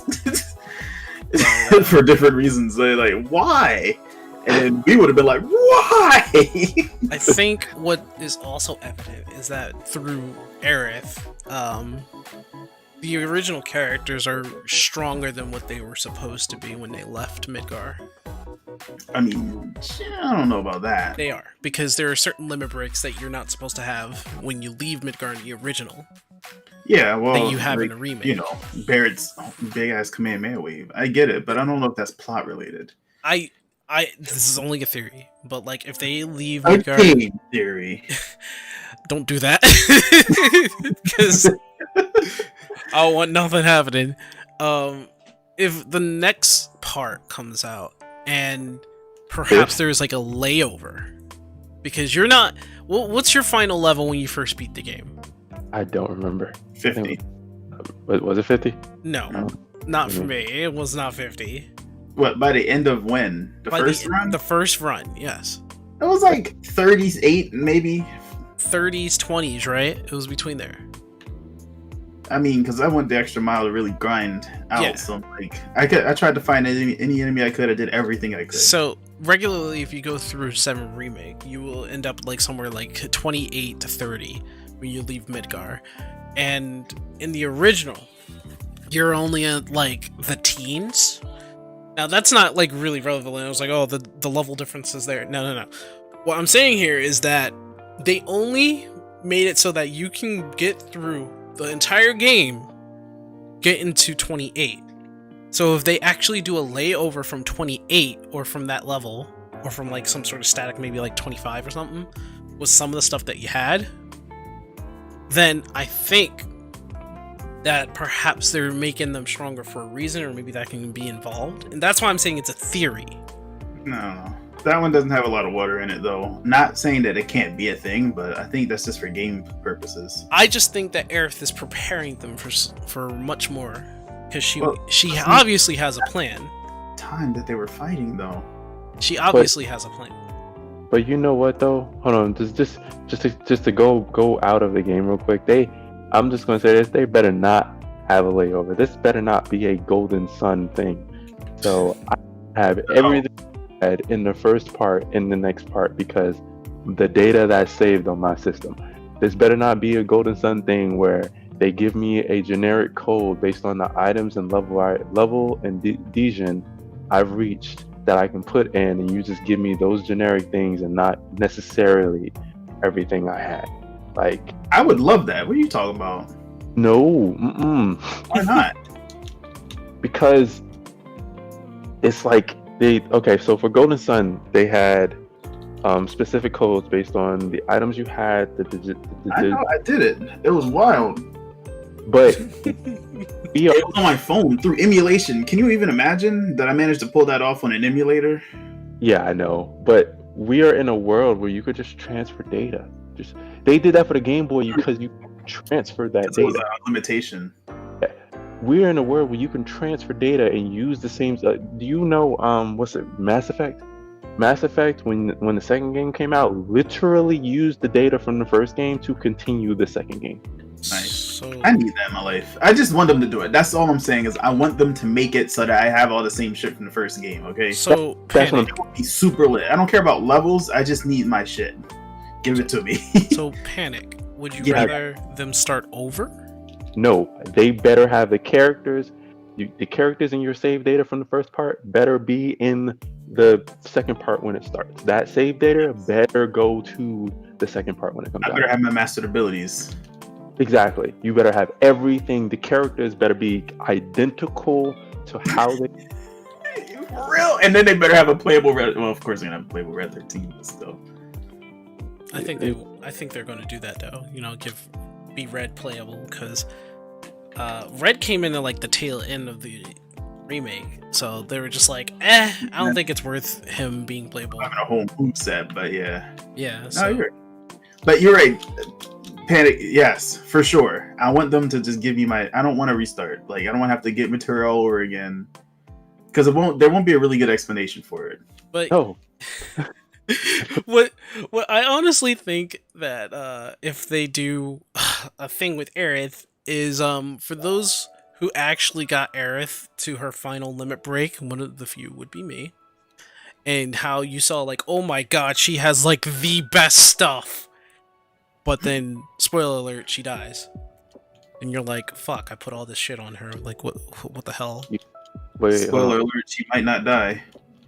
For different reasons. They're like, "Why?" And we would have been like, "Why?" I think what is also evident is that through Aerith, the original characters are stronger than what they were supposed to be when they left Midgar. I mean, I don't know about that. They are, because there are certain limit breaks that you're not supposed to have when you leave Midgar in the original. Yeah, well, that you have in a remake. Barrett's big ass Kamehameha wave. I get it, but I don't know if that's plot related. This is only a theory, but if they leave Midgar, theory, don't do that, because I don't want nothing happening. if the next part comes out and perhaps there's like a layover, because you're not. What's your final level when you first beat the game? I don't remember. 50. Was it 50? No, not for me. It was not 50. What, by the end of when? The first run? The first run, yes. It was like 38, maybe. 30s, 20s, right? It was between there. I mean, because I went the extra mile to really grind out. Yeah. So like, I tried to find any enemy I could. I did everything I could. So regularly, if you go through 7 Remake, you will end up like somewhere like 28 to 30 when you leave Midgar. And in the original, you're only at like the teens. Now that's not like really relevant. I was like, oh, the level difference is there. No. What I'm saying here is that they only made it so that you can get through the entire game, get into 28. So if they actually do a layover from 28 or from that level, or from like some sort of static, maybe like 25 or something, with some of the stuff that you had, then I think that perhaps they're making them stronger for a reason, or maybe that can be involved. And that's why I'm saying it's a theory. No. That one doesn't have a lot of water in it, though. Not saying that it can't be a thing, but I think that's just for game purposes. I just think that Aerith is preparing them for much more, because she obviously has a plan. Time that they were fighting, though. She obviously has a plan. But you know what though? Hold on, just to go out of the game real quick. I'm just gonna say this: they better not have a layover. This better not be a Golden Sun thing. So I have everything I had in the first part in the next part, because the data that's saved on my system. This better not be a Golden Sun thing where they give me a generic code based on the items and level and Degen I've reached that I can put in, and you just give me those generic things and not necessarily everything I had. Like, I would love that. What are you talking about? No, Why not? Because it's like so for Golden Sun they had specific codes based on the items you had. I know, I did it. It was wild. But it was on my phone through emulation. Can you even imagine that I managed to pull that off on an emulator? Yeah, I know. But we are in a world where you could just transfer data. They did that for the Game Boy because you transferred that data. Was a limitation. Yeah. We're in a world where you can transfer data and use the same. Do you know what's it? Mass Effect. Mass Effect, when the second game came out, literally used the data from the first game to continue the second game. Nice. So, I need that in my life. I just want them to do it. That's all I'm saying is I want them to make it so that I have all the same shit from the first game. Okay. So that's Panic. It would be super lit. I don't care about levels. I just need my shit. Give it to me. So Panic. Would you Yeah. rather them start over? No, they better have the characters. The characters in your save data from the first part better be in the second part when it starts. That save data better go to the second part when it comes out. I better have my mastered abilities. Exactly. You better have everything. The characters better be identical to how they. For real? And then they better have a playable red. Well, of course they're gonna have a playable red 13, but still. I think they're going to do that though. You know, be Red playable, because Red came into like the tail end of the remake, so they were just like, I don't think it's worth him being playable. Having a whole move set, but yeah. Yeah. No, you're right. But you're right. Panic, yes, for sure. I want them to just give me my. I don't want to restart. Like, I don't want to have to get material all over again, because there won't be a really good explanation for it. But Oh. what I honestly think that if they do a thing with Aerith is for those who actually got Aerith to her final limit break, one of the few would be me, and how you saw like, oh my god, she has like the best stuff, but then spoiler alert, she dies, and you're like, fuck, I put all this shit on her, like what the hell? Wait, Spoiler alert: she might not die.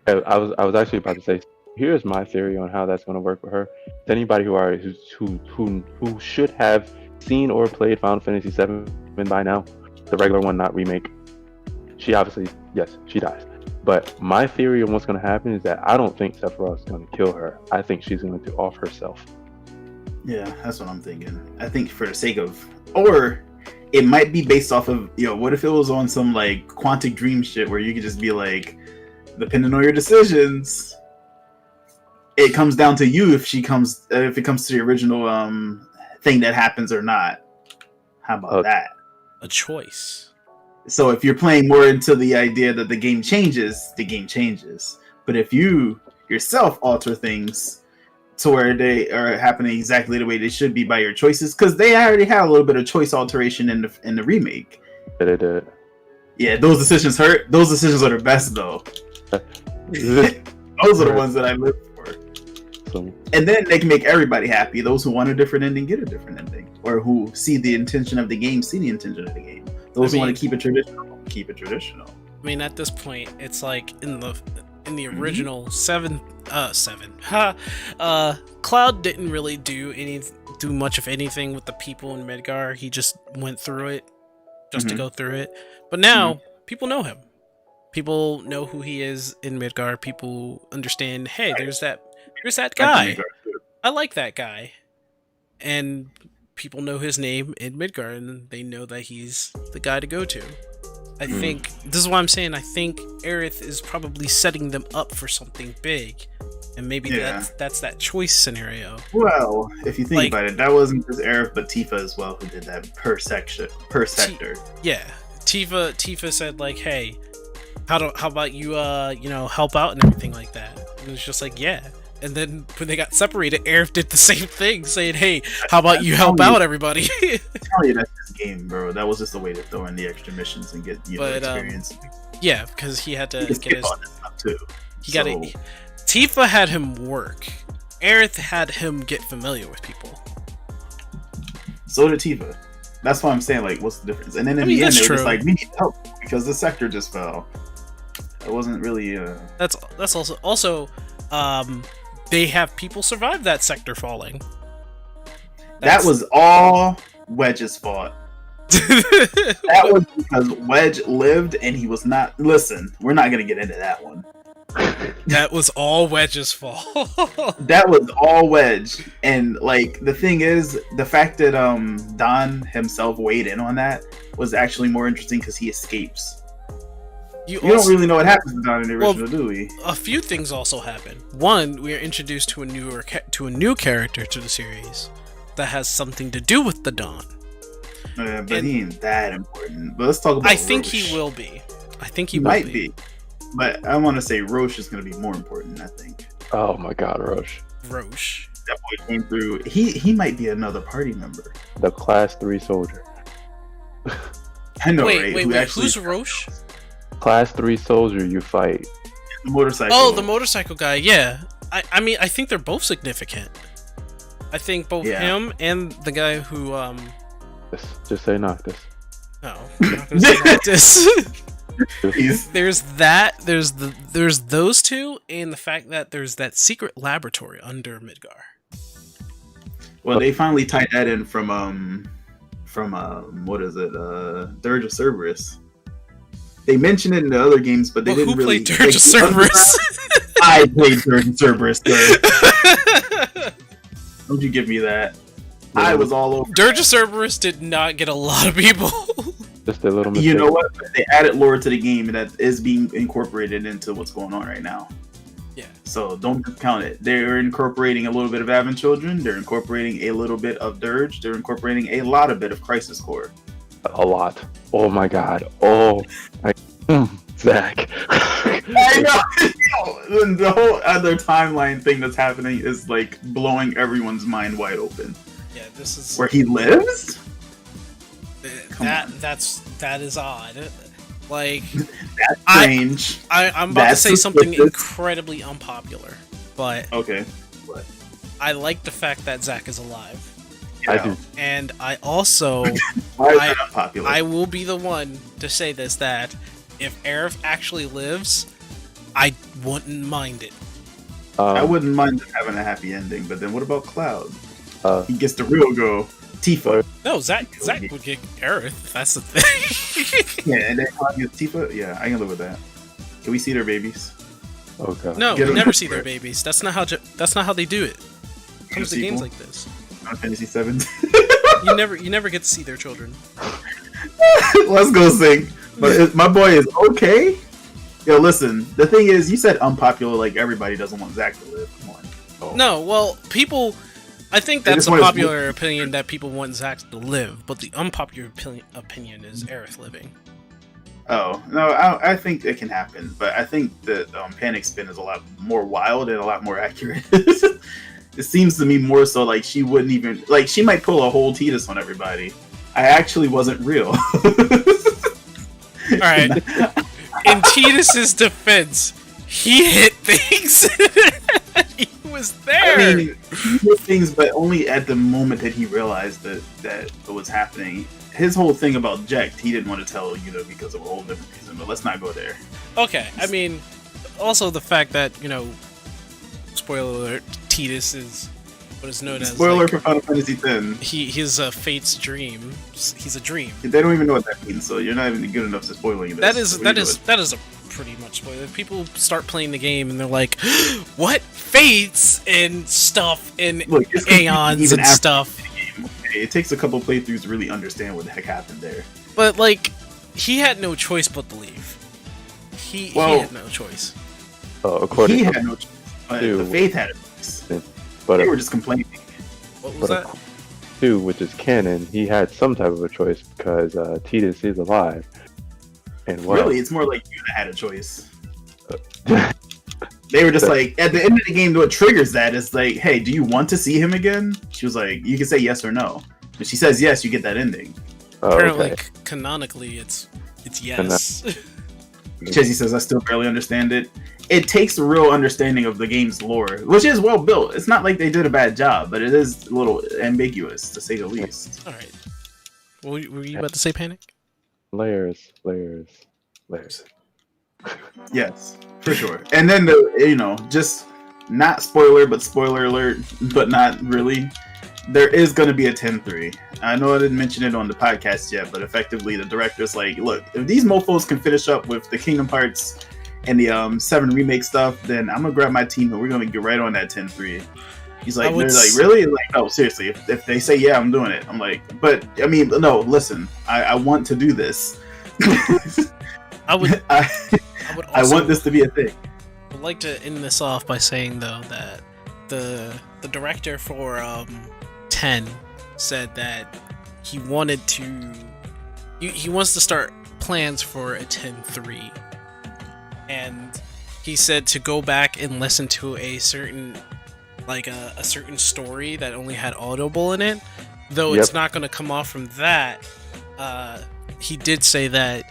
I was actually about to say. Here's my theory on how that's going to work for her. To anybody who should have seen or played Final Fantasy VII by now, the regular one, not remake. She obviously, yes, she dies. But my theory on what's going to happen is that I don't think Sephiroth is going to kill her. I think she's going to off herself. Yeah, that's what I'm thinking. I think for the sake of, or it might be based off of, what if it was on some like Quantic Dream shit where you could just be like, depending on your decisions, it comes down to you if it comes to the original thing that happens or not. How about that? A choice. So if you're playing more into the idea that the game changes, the game changes. But if you yourself alter things to where they are happening exactly the way they should be by your choices, because they already had a little bit of choice alteration in the remake. Yeah, they did. Yeah, those decisions hurt. Those decisions are the best, though. Those are the ones that I live for. And then they can make everybody happy. Those who want a different ending get a different ending, or who see the intention of the game see the intention of the game. Those who want to keep it traditional, keep it traditional. I mean, at this point, it's like in the original Cloud didn't really do much of anything with the people in Midgar. He just went through it just to go through it. But now people know him. People know who he is in Midgar. People understand, hey, there's that guy. I like that guy. And people know his name in Midgar, and they know that he's the guy to go to. I think this is what I'm saying. I think Aerith is probably setting them up for something big, and maybe that's that choice scenario. Well, if you think about it, that wasn't just Aerith, but Tifa as well, who did that per sector. Tifa said like, "Hey, how about you help out and everything like that?" And it's just like, yeah. And then when they got separated, Aerith did the same thing, saying, "Hey, how about you help out everybody?" Tell you that's this game, bro. That was just a way to throw in the extra missions and get experience. Yeah, because he had to get his stuff too. Tifa had him work. Aerith had him get familiar with people. So did Tifa. That's why I'm saying, like, what's the difference? And then in the end, they were just like, "We need help because the sector just fell." It wasn't really. That's also. They have people survive that sector falling. That was all Wedge's fault. That was because Wedge lived and he was not. Listen, we're not gonna get into that one. That was all Wedge's fault. That was all Wedge, and like the thing is, the fact that Don himself weighed in on that was actually more interesting because he escapes. You don't really know what happens to Don in the original, do we? A few things also happen. One, we are introduced to a new character to the series that has something to do with the Don. But he ain't that important. But let's talk about. I think he will be. He might be. But I want to say Roche is going to be more important. I think. Oh my God, Roche. That boy came through. He might be another party member. The Class 3 soldier. I know. Wait. Who's Roche? Class 3 soldier you fight. The motorcycle. Oh, the motorcycle guy. Yeah. I mean, I think they're both significant. I think both him and the guy who Just say Noctis. No, I'm not gonna say Noctis. There's that. There's those two, and the fact that there's that secret laboratory under Midgar. Well, they finally tied that in from what is it? Dirge of Cerberus. They mentioned it in the other games, but they didn't really. Who played Dirge of Cerberus? I played Dirge of Cerberus, sir. Don't you give me that? I was all over. Dirge of Cerberus did not get a lot of people. Just a little mistake. You know what? They added lore to the game that is being incorporated into what's going on right now. Yeah. So don't discount it. They're incorporating a little bit of Advent Children. They're incorporating a little bit of Dirge. They're incorporating a lot of bit of Crisis Core. A lot. Oh my God. Oh, Zach. I know. The whole other timeline thing that's happening is like blowing everyone's mind wide open. Yeah, this is where he lives. That is odd. Like that's strange. I'm about to say something incredibly unpopular, but okay. What? I like the fact that Zach is alive. I do. And I also I will be the one to say this, that if Aerith actually lives, I wouldn't mind it. I wouldn't mind having a happy ending, but then what about Cloud? He gets the real go. Tifa. No, Zach would get Aerith. That's the thing. Yeah, and then Cloud gets Tifa. Yeah, I can live with that. Can we see their babies? Okay. No, we never see their babies. That's not how they do it. Comes to games like this. Final Fantasy 7. You never get to see their children. Let's go sync. But my boy is okay. Yo, listen. The thing is, you said unpopular. Like everybody doesn't want Zach to live. Come on. Oh. No, well, people. I think that's a popular opinion that people want Zach to live, but the unpopular opinion is Aerith living. Oh no, I think it can happen, but I think that Panic Spin is a lot more wild and a lot more accurate. It seems to me more so like she wouldn't even like she might pull a whole Tidus on everybody. I actually wasn't real. All right. In Tidus's defense, he hit things. He was there. I mean, he hit things, but only at the moment that he realized that it was happening. His whole thing about Jecht, he didn't want to tell because of a whole different reason. But let's not go there. Okay, I mean, also the fact that spoiler alert, Tidus is what is known as spoiler for Final Fantasy X. He's a Fate's dream. He's a dream. They don't even know what that means, so you're not even good enough to spoiling this. That is a pretty much spoiler. People start playing the game and they're like, "What Fates and stuff and Aeons and stuff." It takes a couple playthroughs to really understand what the heck happened there. But he had no choice but to leave. He had no choice. He had no choice. But the Faith had a choice. But they were just complaining. What was that? Two, which is canon, he had some type of a choice because Tidus is alive. And really, it's more like Yuna had a choice. They were just like, at the end of the game, what triggers that is like, hey, do you want to see him again? She was like, you can say yes or no. If she says yes, you get that ending. Apparently, canonically, it's yes. Chizzy says, I still barely understand it. It takes a real understanding of the game's lore, which is well built. It's not like they did a bad job, but it is a little ambiguous, to say the least. All right. Were you about to say Panic? Layers. Yes, for sure. And then just not spoiler, but spoiler alert, but not really. There is going to be a 10-3. I know I didn't mention it on the podcast yet, but effectively the director's like, look, if these mofos can finish up with the Kingdom Hearts and the 7 remake stuff, then I'm going to grab my team and we're going to get right on that 10-3. He's like, they're like, really? Like, no, seriously. If they say, yeah, I'm doing it. I'm like, but, I mean, no, listen, I want to do this. I would I want this to be a thing. I would like to end this off by saying, though, that the director for 10 said that he wanted to... He wants to start plans for a 10-3. And he said to go back and listen to a certain... a certain story that only had Audible in it. Though it's not going to come off from that, he did say that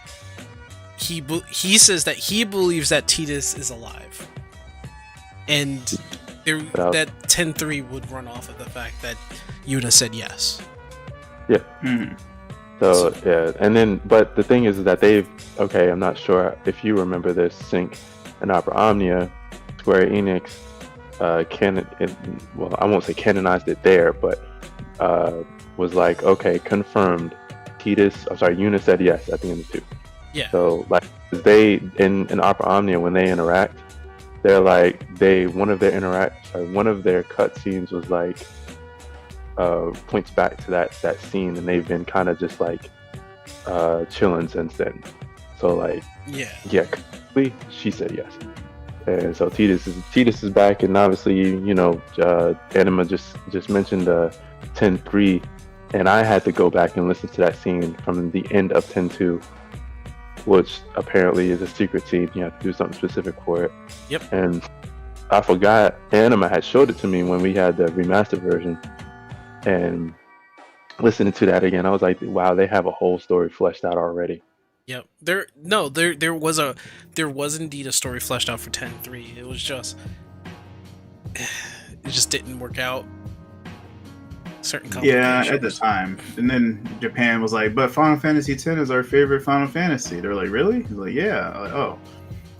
he says that he believes that Tidus is alive, and that 10-3 would run off of the fact that Yuna said yes. Yeah. Mm-hmm. So yeah, and then but the thing is that I'm not sure if you remember this, Sync and Opera Omnia, Square Enix, I won't say canonized it there, but was like, okay, confirmed. Yuna said yes at the end of 2. Yeah. So like they in Opera Omnia when they interact, they're like one of their cutscenes was like points back to that scene, and they've been kind of just like chilling since then. So like she said yes. And so Tidus is back, and obviously, Anima just mentioned 10-3, and I had to go back and listen to that scene from the end of 10-2, which apparently is a secret scene. You have to do something specific for it. Yep. And I forgot Anima had showed it to me when we had the remastered version, and listening to that again, I was like, wow, they have a whole story fleshed out already. Yep. There was indeed a story fleshed out for 10-3. It just didn't work out. Certain complications. Yeah, at the time. And then Japan was like, but Final Fantasy X is our favorite Final Fantasy. They're like, really? He's like, yeah. Like, oh.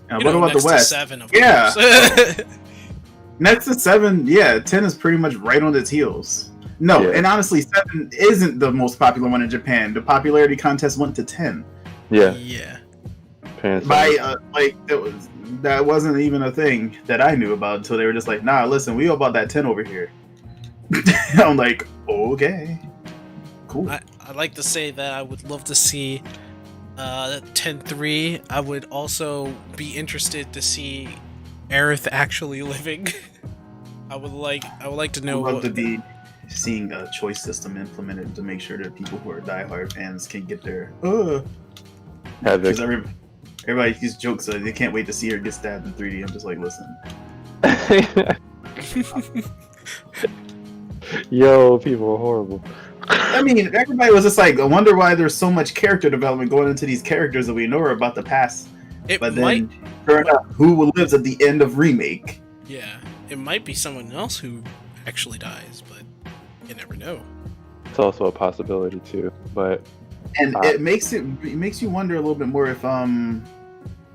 Now, what about the West? 7, of yeah. Next to 7, 10 is pretty much right on its heels. No, and honestly, 7 isn't the most popular one in Japan. The popularity contest went to 10. Yeah. That wasn't even a thing that I knew about until they were just like, nah, listen, we all about that 10 over here. I'm like, okay, cool. I'd like to say that I would love to see 10-3. I would also be interested to see Aerith actually living. I would like to know. I'd love to be seeing a choice system implemented to make sure that people who are diehard fans can get their because everybody keeps jokes so they can't wait to see her get stabbed in 3D. I'm just like, listen. Yo, people are horrible. I mean, everybody was just like, I wonder why there's so much character development going into these characters that we know are about to pass. But then, sure enough, who lives at the end of Remake? Yeah, it might be someone else who actually dies, but you never know. It's also a possibility too, but it makes you wonder a little bit more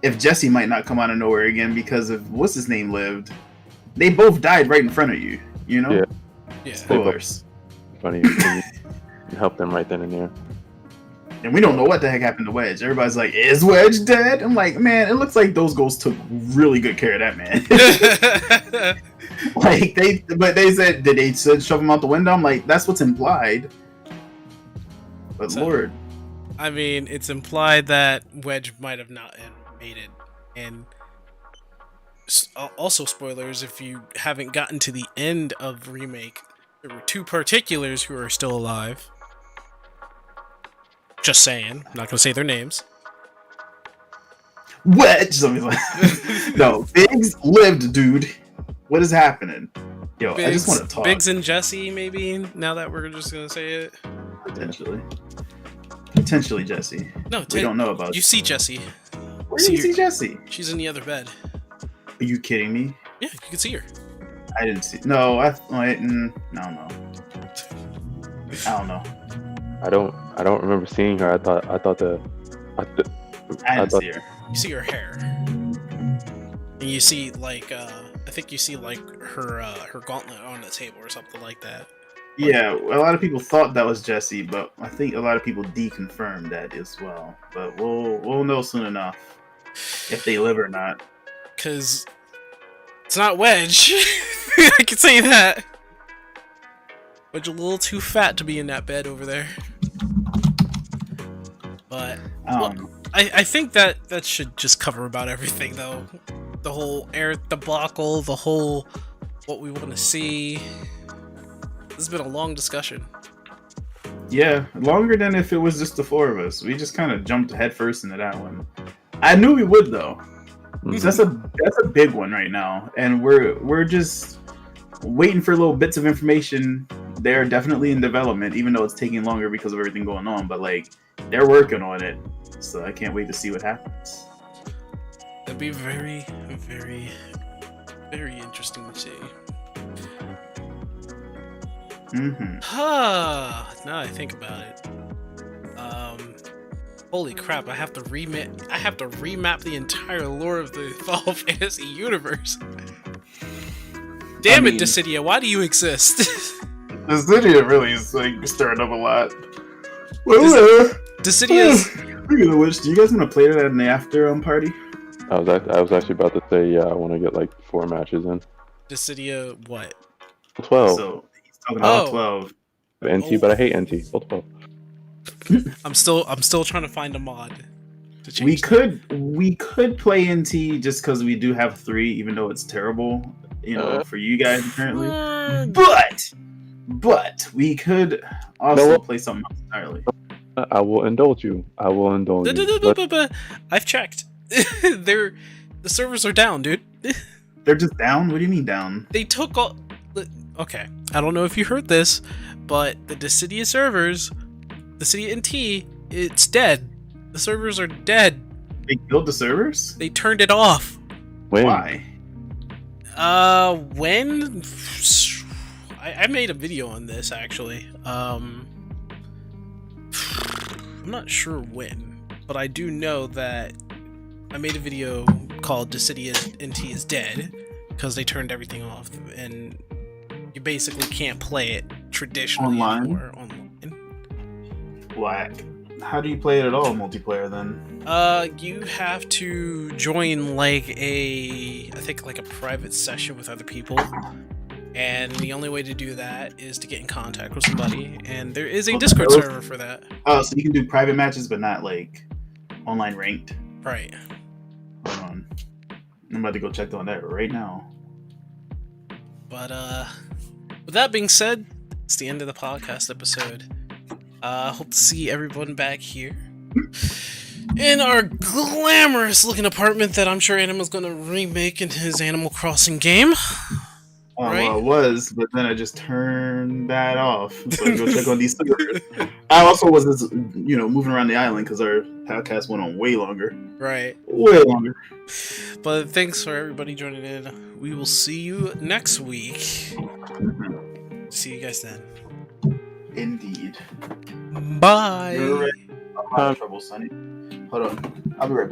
if Jesse might not come out of nowhere again because of what's his name lived. They both died right in front of you, you know? Yeah. Spoilers. Funny, you help them right then and there. And we don't know what the heck happened to Wedge. Everybody's like, is Wedge dead? I'm like, man, it looks like those ghosts took really good care of that man. Like they said, did they shove him out the window? I'm like, that's what's implied. But so, Lord, I mean, it's implied that Wedge might have not made it, and also spoilers if you haven't gotten to the end of Remake. There were 2 particulars who are still alive. Just saying. I'm not gonna say their names. Wedge! No, Biggs lived, dude. What is happening? Yo, Biggs, I just want to talk. Biggs and Jesse, maybe, now that we're just gonna say it. Potentially Jesse. No, we don't know about you. See Jesse. Where do you see Jesse? She's in the other bed. Are you kidding me? Yeah, you can see her. I didn't see. No, I don't know. I don't remember seeing her. I didn't see her. You see her hair, and you see like I think you see like her gauntlet on the table or something like that. Yeah, a lot of people thought that was Jesse, but I think a lot of people deconfirmed that as well. But we'll know soon enough if they live or not. Because it's not Wedge. I can say that. Wedge a little too fat to be in that bed over there. But I think that should just cover about everything, though. The whole Aerith debacle, the whole what we want to see. This has been a long discussion. Yeah, longer than if it was just the 4 of us. We just kind of jumped headfirst into that one. I knew we would, though. Mm-hmm. That's a big one right now, and we're just waiting for little bits of information. They're definitely in development, even though it's taking longer because of everything going on. But like, they're working on it, so I can't wait to see what happens. That'd be very, very, very interesting to see. Mm-hmm. Now I think about it. Holy crap! I have to remap the entire lore of the Final Fantasy universe. Damn it, Dissidia! Why do you exist? Dissidia really is like stirring up a lot. Dissidia's. Speaking of which, do you guys want to play that in the after party? I was actually about to say, yeah, I want to get like 4 matches in. Dissidia, what? 12. So he's talking about 12. NT, but I hate NT. 12. I'm still trying to find a mod. We could play NT just because we do have 3, even though it's terrible, for you guys apparently. But we could also play something else entirely. I will indulge you. I've checked. The servers are down, dude. They're just down? What do you mean down? They took all. Okay, I don't know if you heard this, but the Dissidia servers, Dissidia NT, it's dead. The servers are dead. They killed the servers? They turned it off. When? Why? When? I made a video on this actually. I'm not sure when, but I do know that I made a video called Dissidia NT is dead because they turned everything off and you basically can't play it traditionally anymore online. Whack. How do you play it at all multiplayer then? You have to join like a private session with other people, And the only way to do that is to get in contact with somebody, and there is a Oh, Discord that was- server for that. Oh, so you can do private matches, but not like online ranked. Right. Hold on. I'm about to go check on that right now. But with that being said, it's the end of the podcast episode. Hope to see everyone back here in our glamorous looking apartment that I'm sure Animal's gonna remake into his Animal Crossing game. Right? Well, it was, but then I just turned that off. So I go check on these servers. I also was just, moving around the island because our podcast went on way longer. Right. Way longer. But thanks for everybody joining in. We will see you next week. See you guys then. Indeed. Bye. You're right. I'm out of trouble, Sonny. Hold on. I'll be right back.